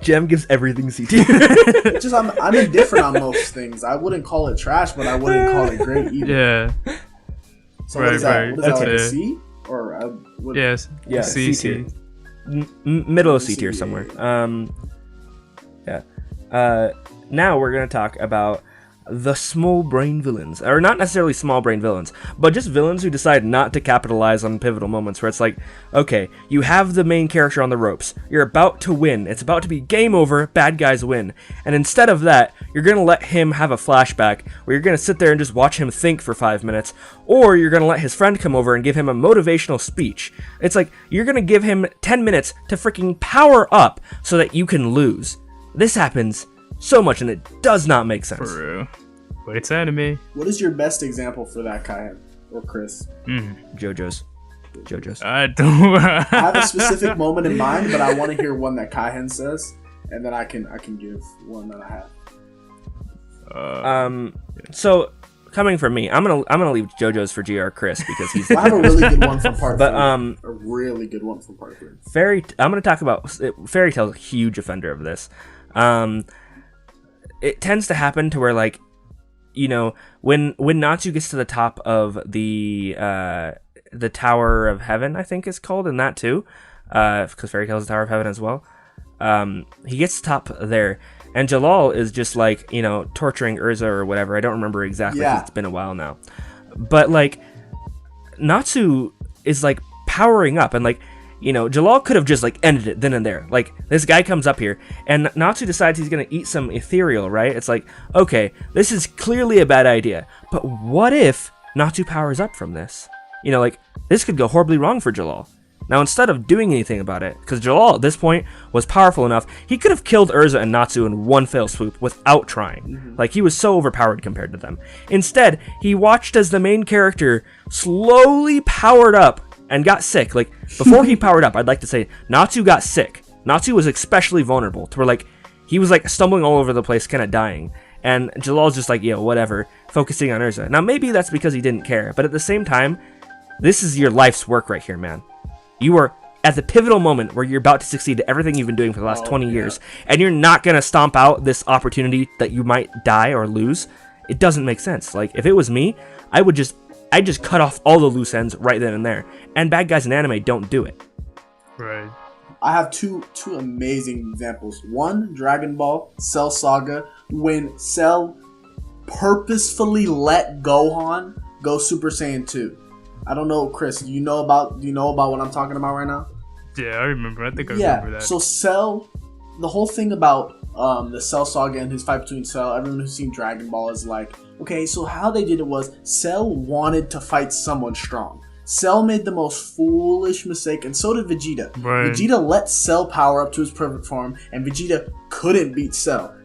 Speaker 1: Gem gives everything C tier.
Speaker 3: Just I'm indifferent on most things. I wouldn't call it trash, but I wouldn't call it great either.
Speaker 2: Yeah.
Speaker 3: So what is that? What is that, like a C? Or
Speaker 2: yes.
Speaker 1: Yeah.
Speaker 2: C.
Speaker 1: Middle of C tier somewhere. Yeah. Now we're gonna talk about the small brain villains, or not necessarily small brain villains, but just villains who decide not to capitalize on pivotal moments where it's like, okay, you have the main character on the ropes, you're about to win, it's about to be game over, bad guys win, and instead of that, you're gonna let him have a flashback where you're gonna sit there and just watch him think for 5 minutes, or you're gonna let his friend come over and give him a motivational speech. It's like, you're gonna give him 10 minutes to freaking power up so that you can lose. This happens so much, and it does not make sense.
Speaker 2: For real. But it's anime.
Speaker 3: What is your best example for that, Kaihen or Chris?
Speaker 1: Jojos.
Speaker 2: I don't.
Speaker 3: I have a specific moment in mind, but I want to hear one that Kaihen says, and then I can give one that I have.
Speaker 1: So coming from me, I'm gonna leave JoJo's for GR Chris because he's.
Speaker 3: I have a really good one from part 3.
Speaker 1: But
Speaker 3: a really good one from part 3.
Speaker 1: I'm gonna talk about Fairy Tail's a huge offender of this. It tends to happen to where, like, when Natsu gets to the top of the Tower of Heaven, I think it's called, in that too, because Fairy Tail is the Tower of Heaven as well. He gets to the top there, and Jalal is just like, torturing Urza or whatever. I don't remember exactly. Yeah. It's been a while now, but like, Natsu is like powering up, and like, Jalal could have just like ended it then and there. Like, this guy comes up here and Natsu decides he's gonna eat some ethereal, right? It's like, okay, this is clearly a bad idea, but what if Natsu powers up from this? Like, this could go horribly wrong for Jalal. Now, instead of doing anything about it, because Jalal at this point was powerful enough, he could have killed Urza and Natsu in one fell swoop without trying. Like, he was so overpowered compared to them. Instead, he watched as the main character slowly powered up and got sick. Like, before he powered up, I'd like to say Natsu got sick. Natsu was especially vulnerable to where, like, he was like stumbling all over the place, kind of dying, and Jalal's just like, whatever, focusing on Urza. Now, maybe that's because he didn't care, but at the same time, this is your life's work right here, man. You are at the pivotal moment where you're about to succeed at everything you've been doing for the last 20 years, and you're not gonna stomp out this opportunity that you might die or lose. It doesn't make sense. Like, if it was me, I'd just cut off all the loose ends right then and there. And bad guys in anime don't do it.
Speaker 2: Right.
Speaker 3: I have two amazing examples. One, Dragon Ball, Cell Saga, when Cell purposefully let Gohan go Super Saiyan 2. I don't know, Chris, do you know about what I'm talking about right now?
Speaker 2: Yeah, I remember. I think I remember that.
Speaker 3: So Cell, the whole thing about the Cell Saga and his fight between Cell, everyone who's seen Dragon Ball is like, okay, so how they did it was Cell wanted to fight someone strong. Cell made the most foolish mistake, and so did Vegeta. Right. Vegeta let Cell power up to his perfect form, and Vegeta couldn't beat Cell.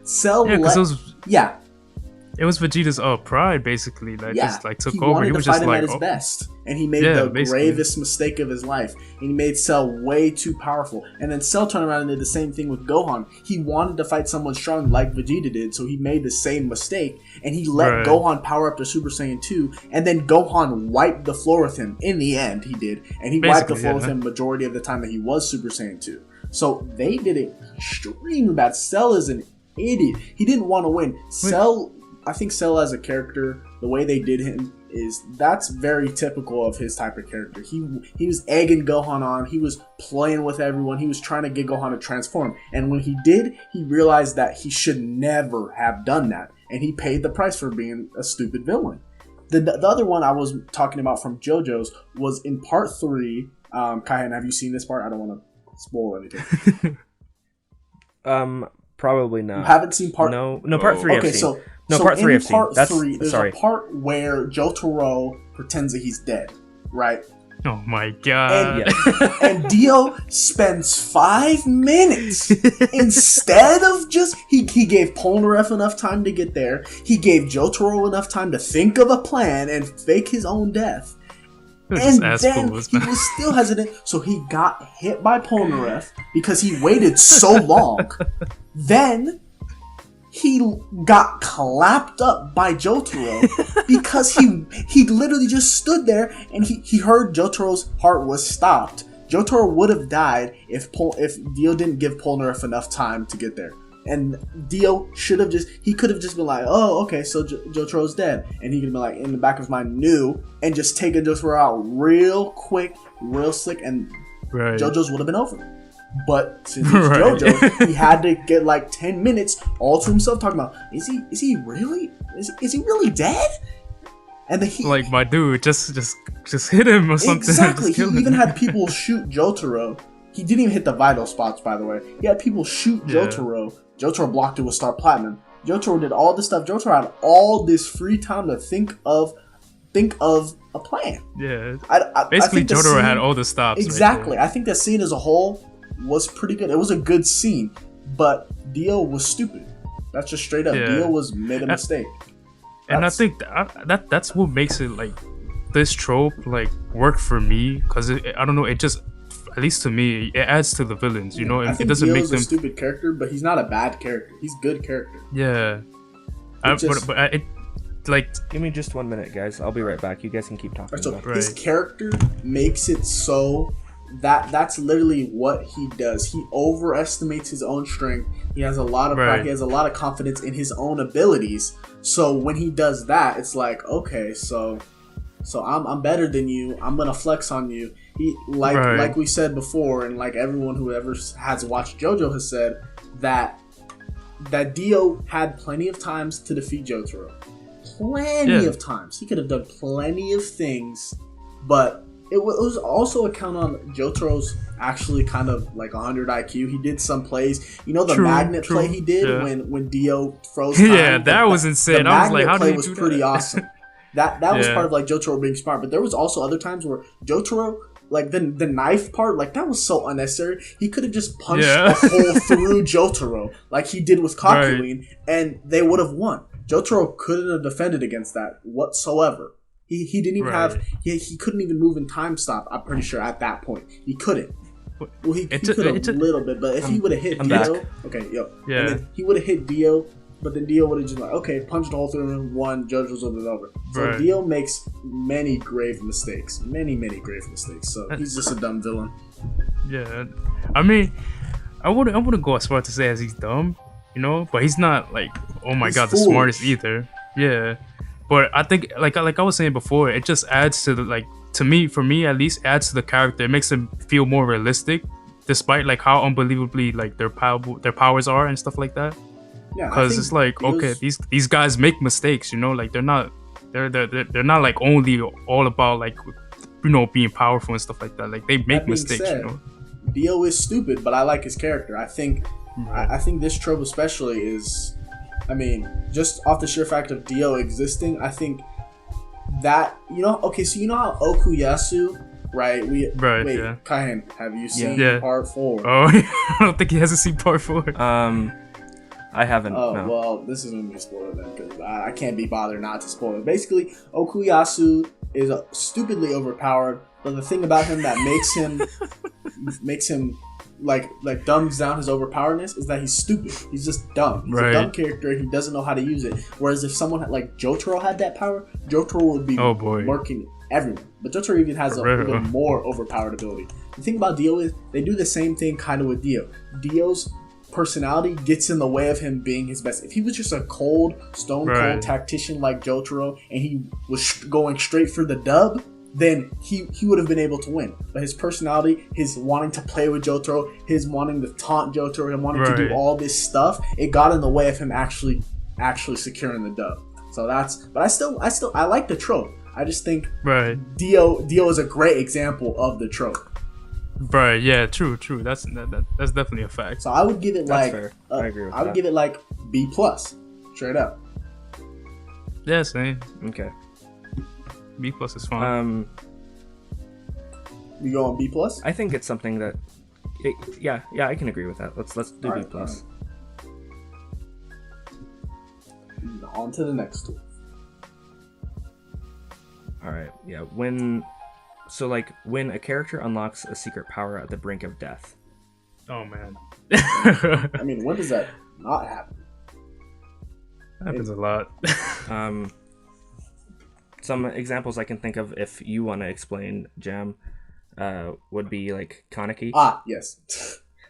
Speaker 2: It was Vegeta's pride, basically, that just like took over.
Speaker 3: He was just like, at his best, and he made the gravest mistake of his life. And he made Cell way too powerful. And then Cell turned around and did the same thing with Gohan. He wanted to fight someone strong like Vegeta did, so he made the same mistake, and he let Gohan power up to Super Saiyan 2, and then Gohan wiped the floor with him. In the end, he did, and he wiped the floor with him majority of the time that he was Super Saiyan 2. So they did it extremely bad. Cell is an idiot. He didn't want to win. I think Cell as a character, the way they did him, is that's very typical of his type of character. He was egging Gohan on. He was playing with everyone. He was trying to get Gohan to transform. And when he did, he realized that he should never have done that. And he paid the price for being a stupid villain. The other one I was talking about from JoJo's was in part 3. Kaihen, have you seen this part? I don't want to spoil anything.
Speaker 1: Probably not.
Speaker 3: You haven't seen part...
Speaker 1: No, part 3
Speaker 3: okay,
Speaker 1: I've seen.
Speaker 3: So
Speaker 1: part 3 I've seen.
Speaker 3: Part 3, there's a part where Jotaro pretends that he's dead, right?
Speaker 2: Oh my god.
Speaker 3: And Dio spends 5 minutes instead of just... He gave Polnareff enough time to get there. He gave Jotaro enough time to think of a plan and fake his own death. And then he was still hesitant, so he got hit by Polnareff because he waited so long. Then he got clapped up by Jotaro because he literally just stood there and he heard Jotaro's heart was stopped. Jotaro would have died if Dio didn't give Polnareff enough time to get there. And Dio could have just been like, oh, okay, so Jotaro's dead. And he could have been like, in the back of his mind, knew, and just taken Jotaro out real quick, real slick, and JoJo's would have been over. But since he's JoJo, he had to get like 10 minutes all to himself talking about, is he really dead? And then
Speaker 2: like, my dude, just hit him or something.
Speaker 3: Exactly. He even had people shoot Jotaro. He didn't even hit the vital spots, by the way. He had people shoot Jotaro. Jotaro blocked it with Star Platinum. Jotaro did all this stuff. Jotaro had all this free time to think of a plan.
Speaker 2: Yeah. Basically, Jotaro had all the stops.
Speaker 3: Exactly. I think that scene as a whole was pretty good. It was a good scene, but Dio was stupid. That's just straight up.
Speaker 2: Yeah.
Speaker 3: Dio made a mistake.
Speaker 2: And I think that's what makes it like this trope like work for me, because I don't know, it just, at least to me, it adds to the villains, you know.
Speaker 3: I think
Speaker 2: it doesn't
Speaker 3: Dio's
Speaker 2: make them
Speaker 3: a stupid character, but he's not a bad character. He's a good character.
Speaker 2: Yeah. It like,
Speaker 1: give me just 1 minute, guys. I'll be right back. You guys can keep talking.
Speaker 3: So his character makes it so that's literally what he does. He overestimates his own strength. He has a lot of pride. He has a lot of confidence in his own abilities. So when he does that, it's like, okay, so I'm better than you. I'm gonna flex on you. He like we said before, and like everyone who ever has watched JoJo has said, that Dio had plenty of times to defeat Jotaro. Plenty of times. He could have done plenty of things, but it was also a count on Jotaro's actually kind of like 100 IQ. He did some plays. You know the magnet play he did when Dio froze time?
Speaker 2: Yeah, that was insane. I was like, how did he do that?
Speaker 3: The magnet play was pretty awesome. That was part of like Jotaro being smart. But there was also other times where Jotaro, like the knife part, like that was so unnecessary. He could have just punched a hole through Jotaro like he did with Kakuin, and they would have won. Jotaro couldn't have defended against that whatsoever. He didn't even have... He couldn't even move in time stop, I'm pretty sure, at that point. He couldn't. Well, he could have a little bit, but if he would have hit Dio... Back. Okay, yo. Yeah. And then he would have hit Dio, but then Dio would have just like, okay, punched a hole through him, won, JoJo's would have been over. So Dio makes many grave mistakes. Many, many grave mistakes. So he's just a dumb villain.
Speaker 2: Yeah. I mean, I wouldn't go as far to say as he's dumb, you know? But he's not like, oh my god, the smartest either. Yeah. But I think, like I was saying before, it just adds to the, like, for me at least, adds to the character. It makes him feel more realistic, despite like how unbelievably like their powers are and stuff like that. Yeah, because it's like, okay, these guys make mistakes, you know, like they're not like only all about like, you know, being powerful and stuff like that. Like they make mistakes, you know.
Speaker 3: Dio is stupid, but I like his character. I think this trope especially is. I mean, just off the sheer fact of Dio existing, I think that, you know, okay, so you know how Okuyasu, right? Kaihen, have you seen part 4?
Speaker 2: Oh, I don't think he hasn't seen part 4.
Speaker 1: I haven't.
Speaker 3: Oh,
Speaker 1: no.
Speaker 3: Well, this is going to be spoiled then, because I can't be bothered not to spoil it. Basically, Okuyasu is stupidly overpowered, but the thing about him that makes him like dumbs down his overpoweredness is that he's stupid. He's just dumb. He's a dumb character. He doesn't know how to use it. Whereas if someone like Jotaro had that power, Jotaro would be working everyone. But Jotaro even has even more overpowered ability. The thing about Dio is they do the same thing kind of with Dio. Dio's personality gets in the way of him being his best. If he was just a stone cold tactician like Jotaro and he was going straight for the dub, then he would have been able to win. But his personality, his wanting to play with Jotaro, his wanting to taunt Jotaro, him wanting to do all this stuff, it got in the way of him actually securing the dub. So but I like the trope. I just think Dio is a great example of the trope.
Speaker 2: Right, yeah, true. That's definitely a fact.
Speaker 3: So I would give it like
Speaker 1: fair. I agree with that.
Speaker 3: I would give it like B+, straight up.
Speaker 2: Yeah, same.
Speaker 1: Okay.
Speaker 2: B+ is fine.
Speaker 3: You go on B+?
Speaker 1: I think it's something that, yeah, I can agree with that. Let's do
Speaker 3: All
Speaker 1: B+.
Speaker 3: right. On to the next two.
Speaker 1: All right, yeah. When a character unlocks a secret power at the brink of death.
Speaker 2: Oh man.
Speaker 3: I mean, when does that not happen?
Speaker 2: Happens a lot.
Speaker 1: Some examples I can think of, if you want to explain, Jam, would be like Kaneki.
Speaker 3: Yes.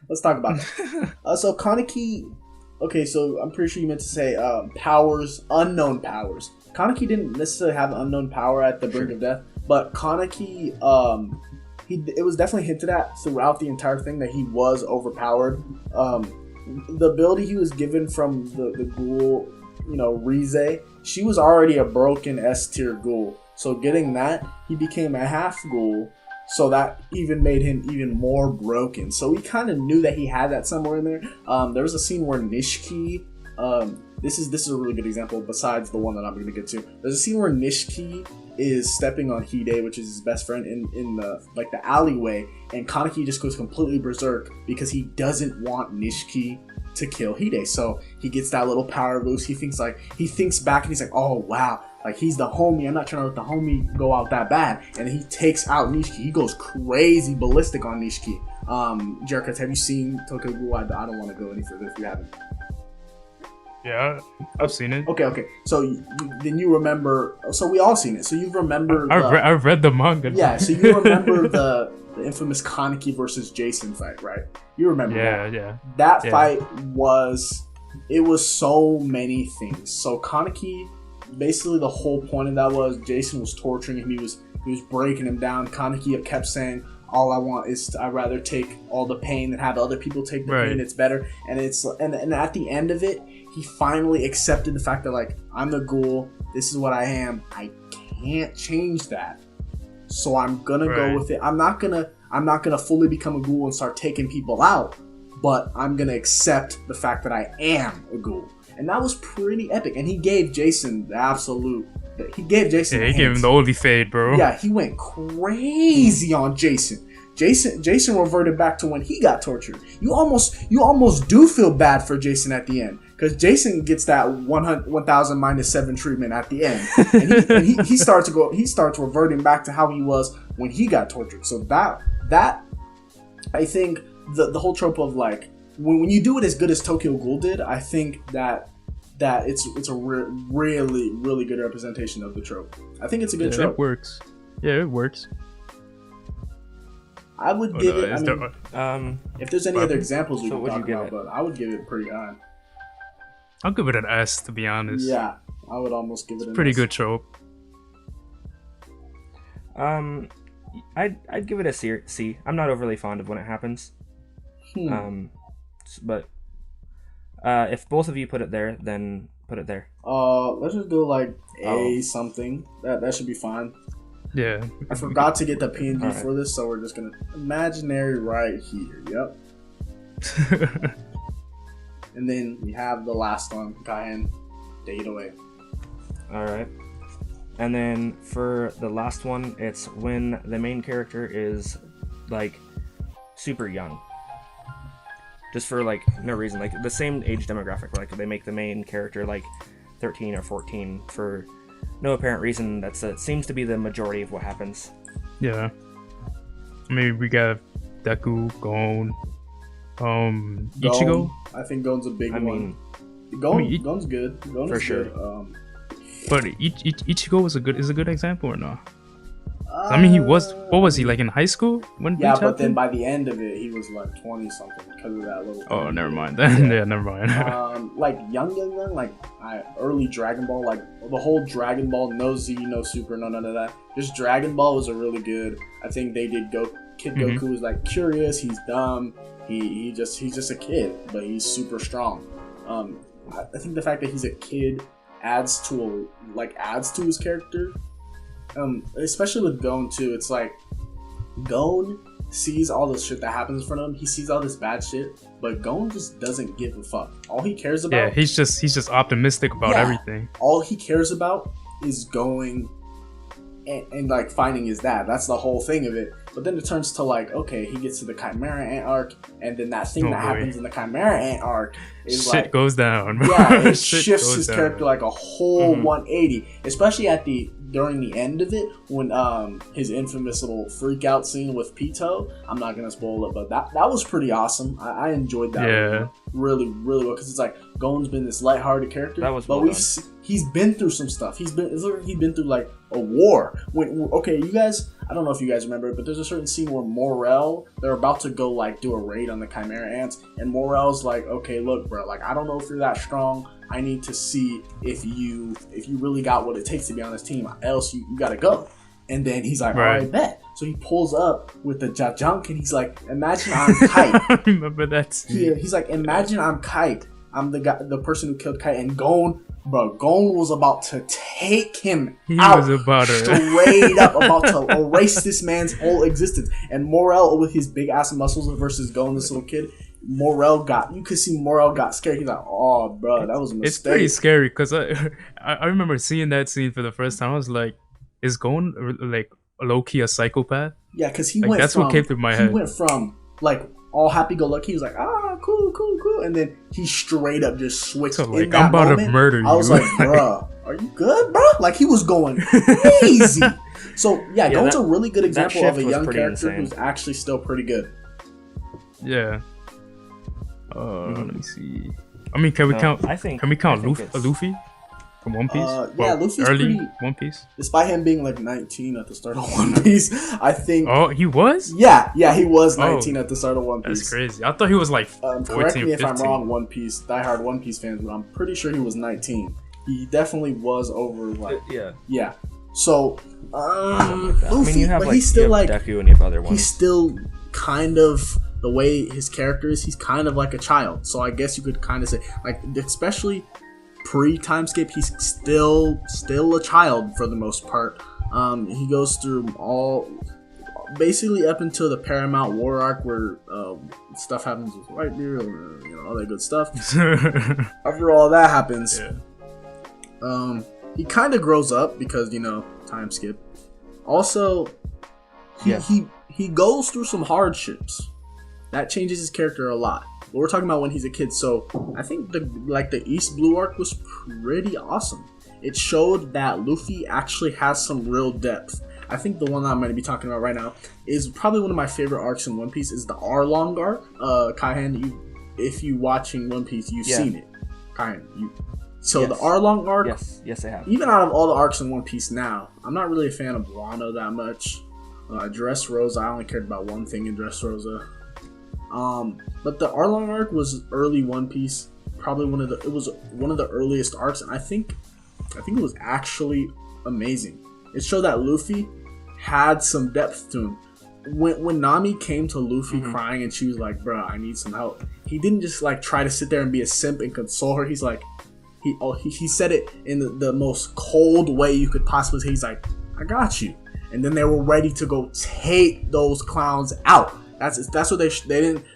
Speaker 3: Let's talk about that. So Kaneki. Okay, so I'm pretty sure you meant to say powers, unknown powers. Kaneki didn't necessarily have an unknown power at the brink of death, but Kaneki, it was definitely hinted at throughout the entire thing that he was overpowered. The ability he was given from the ghoul, Rize, she was already a broken S tier ghoul. So getting that, he became a half ghoul. So that even made him even more broken. So we kind of knew that he had that somewhere in there. There was a scene where Nishiki, this is a really good example besides the one that I'm going to get to. There's a scene where Nishiki is stepping on Hide, which is his best friend, in the alleyway, and Kaneki just goes completely berserk because he doesn't want Nishiki to kill Hide. So he gets that little power boost. He thinks back and he's like, oh wow, like he's the homie. I'm not trying to let the homie go out that bad. And he takes out Nishiki. He goes crazy ballistic on Nishiki. Jericho, have you seen Tokyo Ghoul? I don't want to go any further if you haven't.
Speaker 2: Yeah, I've seen it.
Speaker 3: Okay. So then you remember. So we all seen it. So you remember.
Speaker 2: I've read the manga.
Speaker 3: Yeah. So you remember the infamous Kaneki versus Jason fight, right? You remember?
Speaker 2: Yeah.
Speaker 3: That fight was so many things. So Kaneki, basically the whole point of that was Jason was torturing him. He was breaking him down. Kaneki kept saying, all I want is I'd rather take all the pain than have other people take the pain. It's better. And and at the end of it, he finally accepted the fact that, like, I'm the ghoul. This is what I am. I can't change that. So I'm gonna go with it. I'm not gonna fully become a ghoul and start taking people out, but I'm gonna accept the fact that I am a ghoul. And that was pretty epic. And he gave Jason the absolute. He gave Jason.
Speaker 2: Yeah, he gave him the holy fade, bro.
Speaker 3: Yeah, he went crazy on Jason. Jason reverted back to when he got tortured. You almost do feel bad for Jason at the end, because Jason gets that 1000 - 7 treatment at the end, and he starts reverting back to how he was when he got tortured. So that I think the whole trope of, like, when you do it as good as Tokyo Ghoul did, I think that it's a really, really good representation of the trope. I think it's a good trope.
Speaker 2: It works. Yeah, it works.
Speaker 3: I would give it. If there's any other examples we can talk about, but I would give it pretty high.
Speaker 2: I'll give it an S, to be honest.
Speaker 3: Yeah, I would almost give it an
Speaker 2: pretty
Speaker 3: S.
Speaker 2: good trope.
Speaker 1: I'd give it a C. I'm not overly fond of when it happens. But if both of you put it there, then put it there.
Speaker 3: Let's just do like A something. That should be fine.
Speaker 2: Yeah.
Speaker 3: I forgot to get the PNG for this, so we're just gonna imaginary right here. Yep. And then we have the last one, Kaihen. Take it away.
Speaker 1: All right. And then for the last one, it's when the main character is, like, super young. Just for, like, no reason. Like, the same age demographic. Like, they make the main character, like, 13 or 14 for no apparent reason. That seems to be the majority of what happens.
Speaker 2: Yeah. I mean, we got Deku, Gon, Ichigo.
Speaker 3: I think Gon's a big one. Gon's good. Gon
Speaker 1: for
Speaker 3: is
Speaker 1: sure.
Speaker 3: Good.
Speaker 2: But Ichigo is a good example or not? I mean, he was. What was he like in high school when?
Speaker 3: Yeah,
Speaker 2: Bleach
Speaker 3: but then
Speaker 2: happened?
Speaker 3: by the end of it, he was like 20 something because of that little.
Speaker 2: Oh, never mind. Then yeah, never mind.
Speaker 3: Like young, like early Dragon Ball, like the whole Dragon Ball, no Z, no Super, no none of that. Just Dragon Ball was a really good. I think they did Kid Goku was like curious. He's dumb. He's just a kid, but he's super strong. I think the fact that he's a kid adds to his character. Especially with Gon too. It's like Gon sees all the shit that happens in front of him. He sees all this bad shit, but Gon just doesn't give a fuck. All he cares about.
Speaker 2: Yeah, he's just optimistic about everything.
Speaker 3: All he cares about is going and like finding his dad. That's the whole thing of it. But then it turns to like, okay, he gets to the Chimera Ant arc, and then that thing happens in the Chimera Ant arc is
Speaker 2: shit
Speaker 3: like
Speaker 2: goes down.
Speaker 3: Yeah, it shifts his character like a whole 180, especially during the end of it when his infamous little freak out scene with Pito. I'm not gonna spoil it, but that was pretty awesome. I enjoyed that really well because it's like Gon's been this lighthearted character,
Speaker 1: that was
Speaker 3: but he's been through some stuff. He's been through like a war. You guys, I don't know if you guys remember, but there's a certain scene where Morel, they're about to go like do a raid on the Chimera Ants, and Morel's like, okay, look, bro, like I don't know if you're that strong. I need to see if you really got what it takes to be on this team, else you gotta go. And then he's like, all right, bet. So he pulls up with the Jajunk, and he's like, imagine I'm Kite.
Speaker 2: I remember that scene.
Speaker 3: He's like, imagine I'm Kite. I'm the person who killed Kite. And Gon was about to take him out. He was straight up about to erase this man's whole existence. And Morel, with his big ass muscles versus Gon, this little kid, you could see Morel got scared. He's like, oh, bro, that was a mistake.
Speaker 2: It's pretty scary because I remember seeing that scene for the first time. I was like, is Gon like low-key a psychopath?
Speaker 3: Yeah, because
Speaker 2: that's what came through my head.
Speaker 3: He went from like all happy-go-lucky. He was like, cool, and then he straight up just switched.
Speaker 2: So like, I'm about to murder you.
Speaker 3: I was like, bruh, are you good, bro? Like he was going crazy. So yeah, Gon's a really good example of a young character who's actually still pretty good.
Speaker 2: Yeah. Let me see. I mean, can we count? Can we count Luffy from One Piece?
Speaker 3: Luffy's
Speaker 2: early
Speaker 3: pretty,
Speaker 2: One Piece.
Speaker 3: Despite him being like 19 at the start of One Piece, I think.
Speaker 2: Oh, he was.
Speaker 3: Yeah, he was 19 at the start of One Piece.
Speaker 2: That's crazy. I thought he was like 14
Speaker 3: correct me
Speaker 2: or 15.
Speaker 3: if I'm wrong, diehard One Piece fans, but I'm pretty sure he was 19. He definitely was over like. Yeah. So, Luffy, but he's still like
Speaker 1: Deku and you have other ones.
Speaker 3: He's still kind of. The way his character is, he's kind of like a child. So I guess you could kind of say, like, especially pre-timeskip, he's still a child for the most part. He goes through basically up until the Paramount War arc where stuff happens with Whitebeard, all that good stuff. After all that happens, he kind of grows up because time skip. Also, he goes through some hardships. That changes his character a lot. But we're talking about when he's a kid, so I think the East Blue arc was pretty awesome. It showed that Luffy actually has some real depth. I think the one that I'm going to be talking about right now is probably one of my favorite arcs in One Piece. Is the Arlong arc. Kaihen, if you watching One Piece, you've seen it. Kaihen, the Arlong arc.
Speaker 1: Yes, I have.
Speaker 3: Even out of all the arcs in One Piece now, I'm not really a fan of Wano that much. Dressrosa, I only cared about one thing in Dressrosa. But the Arlong arc was early One Piece, probably one of the earliest arcs, and I think it was actually amazing. It showed that Luffy had some depth to him. When Nami came to Luffy crying and she was like, "Bro, I need some help," he didn't just like try to sit there and be a simp and console her. He's like, he said it in the most cold way you could possibly say. He's like, "I got you," and then they were ready to go take those clowns out. That's what they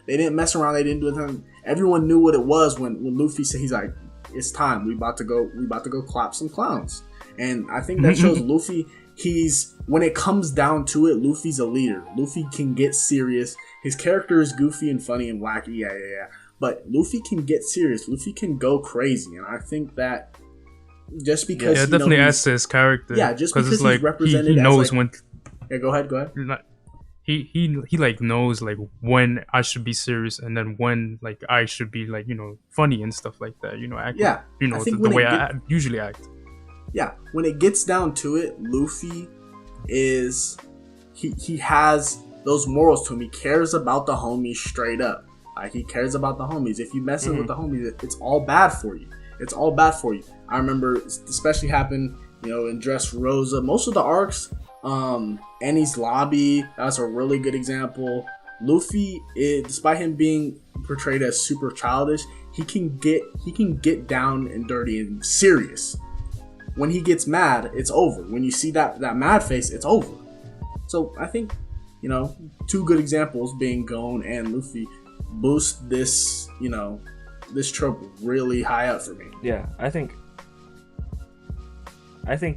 Speaker 3: didn't mess around. They didn't do anything. Everyone knew what it was when Luffy said, he's like, it's time. We about to go clap some clowns. And I think that shows Luffy. When it comes down to it, Luffy's a leader. Luffy can get serious. His character is goofy and funny and wacky. Yeah. But Luffy can get serious. Luffy can go crazy. And I think that just because
Speaker 2: it definitely adds to his character.
Speaker 3: Yeah, just because he's like, represented
Speaker 2: he knows
Speaker 3: as like,
Speaker 2: when.
Speaker 3: Yeah, go ahead.
Speaker 2: He like knows like when I should be serious and then when like I should be like funny and stuff like that. Acting, the way I usually act.
Speaker 3: Yeah, when it gets down to it, Luffy is he has those morals to him. He cares about the homies straight up. Like, he cares about the homies. If you mess with the homies, it's all bad for you. It's all bad for you. I remember, especially happened, you know, in Dressrosa. Most of the arcs, Annie's Lobby, that's a really good example. Luffy, despite him being portrayed as super childish, he can get down and dirty and serious. When he gets mad, it's over. When you see that mad face, it's over. So I think, you know, two good examples being Gon and Luffy boost this, you know, this trope really high up for me.
Speaker 1: Yeah, I think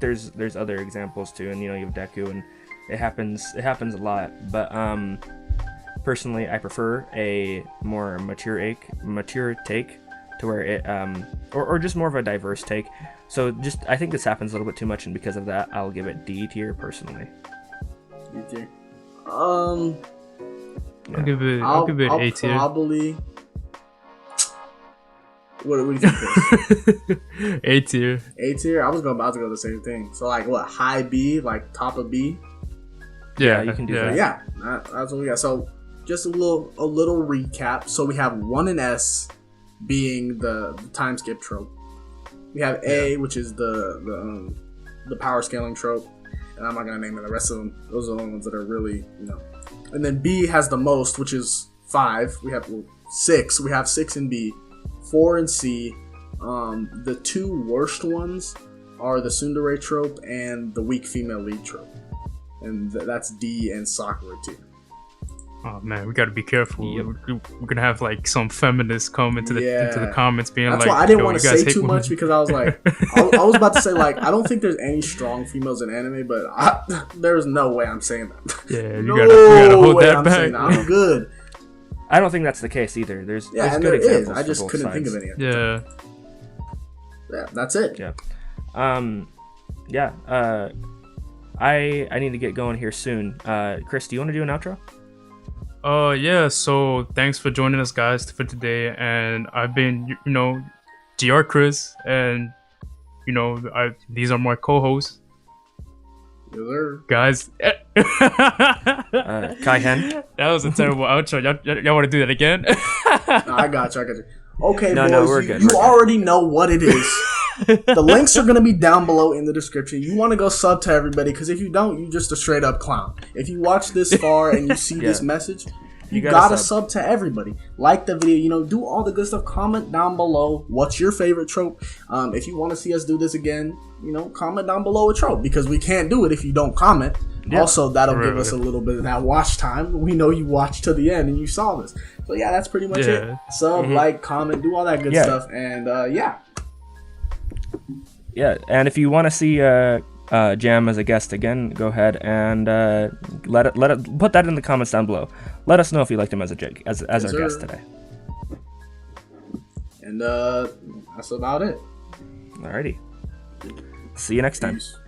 Speaker 1: there's other examples too, and you know, you have Deku, and it happens a lot. But personally, I prefer a more mature take, to where it or just more of a diverse take. So just, I think this happens a little bit too much, and because of that, I'll give it D tier personally.
Speaker 3: D tier.
Speaker 2: I'll give it A tier.
Speaker 3: Probably. What do you think, Chris?
Speaker 2: A tier.
Speaker 3: A tier. I was about to go the same thing. So like what? High B, like top of B.
Speaker 1: Yeah, you can do that.
Speaker 3: Yeah, that's what we got. So just a little recap. So we have 1 and S being the time skip trope. We have A, which is the power scaling trope, and I'm not gonna name the rest of them. Those are the only ones that are really, you know. And then B has the most, which is 5. We have 6. We have 6 in B, 4 in C. The 2 worst ones are the tsundere trope and the weak female lead trope, and that's D and Sakura too.
Speaker 2: Oh man, we gotta be careful. Yep. We're gonna have like some feminists come into the comments being
Speaker 3: that's
Speaker 2: like,
Speaker 3: why I didn't want to say too much, because I was like, I was about to say like, I don't think there's any strong females in anime, but there's no way I'm saying that.
Speaker 2: Yeah, you gotta hold that back.
Speaker 3: I'm good.
Speaker 1: I don't think that's the case either. There's good
Speaker 3: there
Speaker 1: examples.
Speaker 3: Is. I just couldn't think of any.
Speaker 2: Yeah.
Speaker 3: Yeah, that's it.
Speaker 1: Yeah. I need to get going here soon. Chris, do you want to do an outro?
Speaker 2: Yeah, so thanks for joining us, guys, for today. And I've been, you know, GR Chris, and, you know, these are my co-hosts.
Speaker 3: Yes, sir.
Speaker 2: Guys.
Speaker 1: Kaihen.
Speaker 2: That was a terrible outro. Y'all want to do that again?
Speaker 3: No, I got you. Okay, boys,
Speaker 1: we're good.
Speaker 3: You already know what it is. The links are going to be down below in the description. You want to go sub to everybody, because if you don't, you're just a straight up clown. If you watch this far and you see this message, you gotta sub to everybody. Like the video, you know, do all the good stuff. Comment down below what's your favorite trope. If you want to see us do this again, you know, comment down below a trope, because we can't do it if you don't comment. Yeah. Also, that'll give us a little bit of that watch time. We know you watched to the end and you saw this. So yeah, that's pretty much it. Sub, like, comment, do all that good stuff, and
Speaker 1: Yeah, and if you want to see Jam as a guest again, go ahead and let it put that in the comments down below. Let us know if you liked him as our guest today.
Speaker 3: And that's about it.
Speaker 1: Alrighty. See you next time.
Speaker 3: Peace.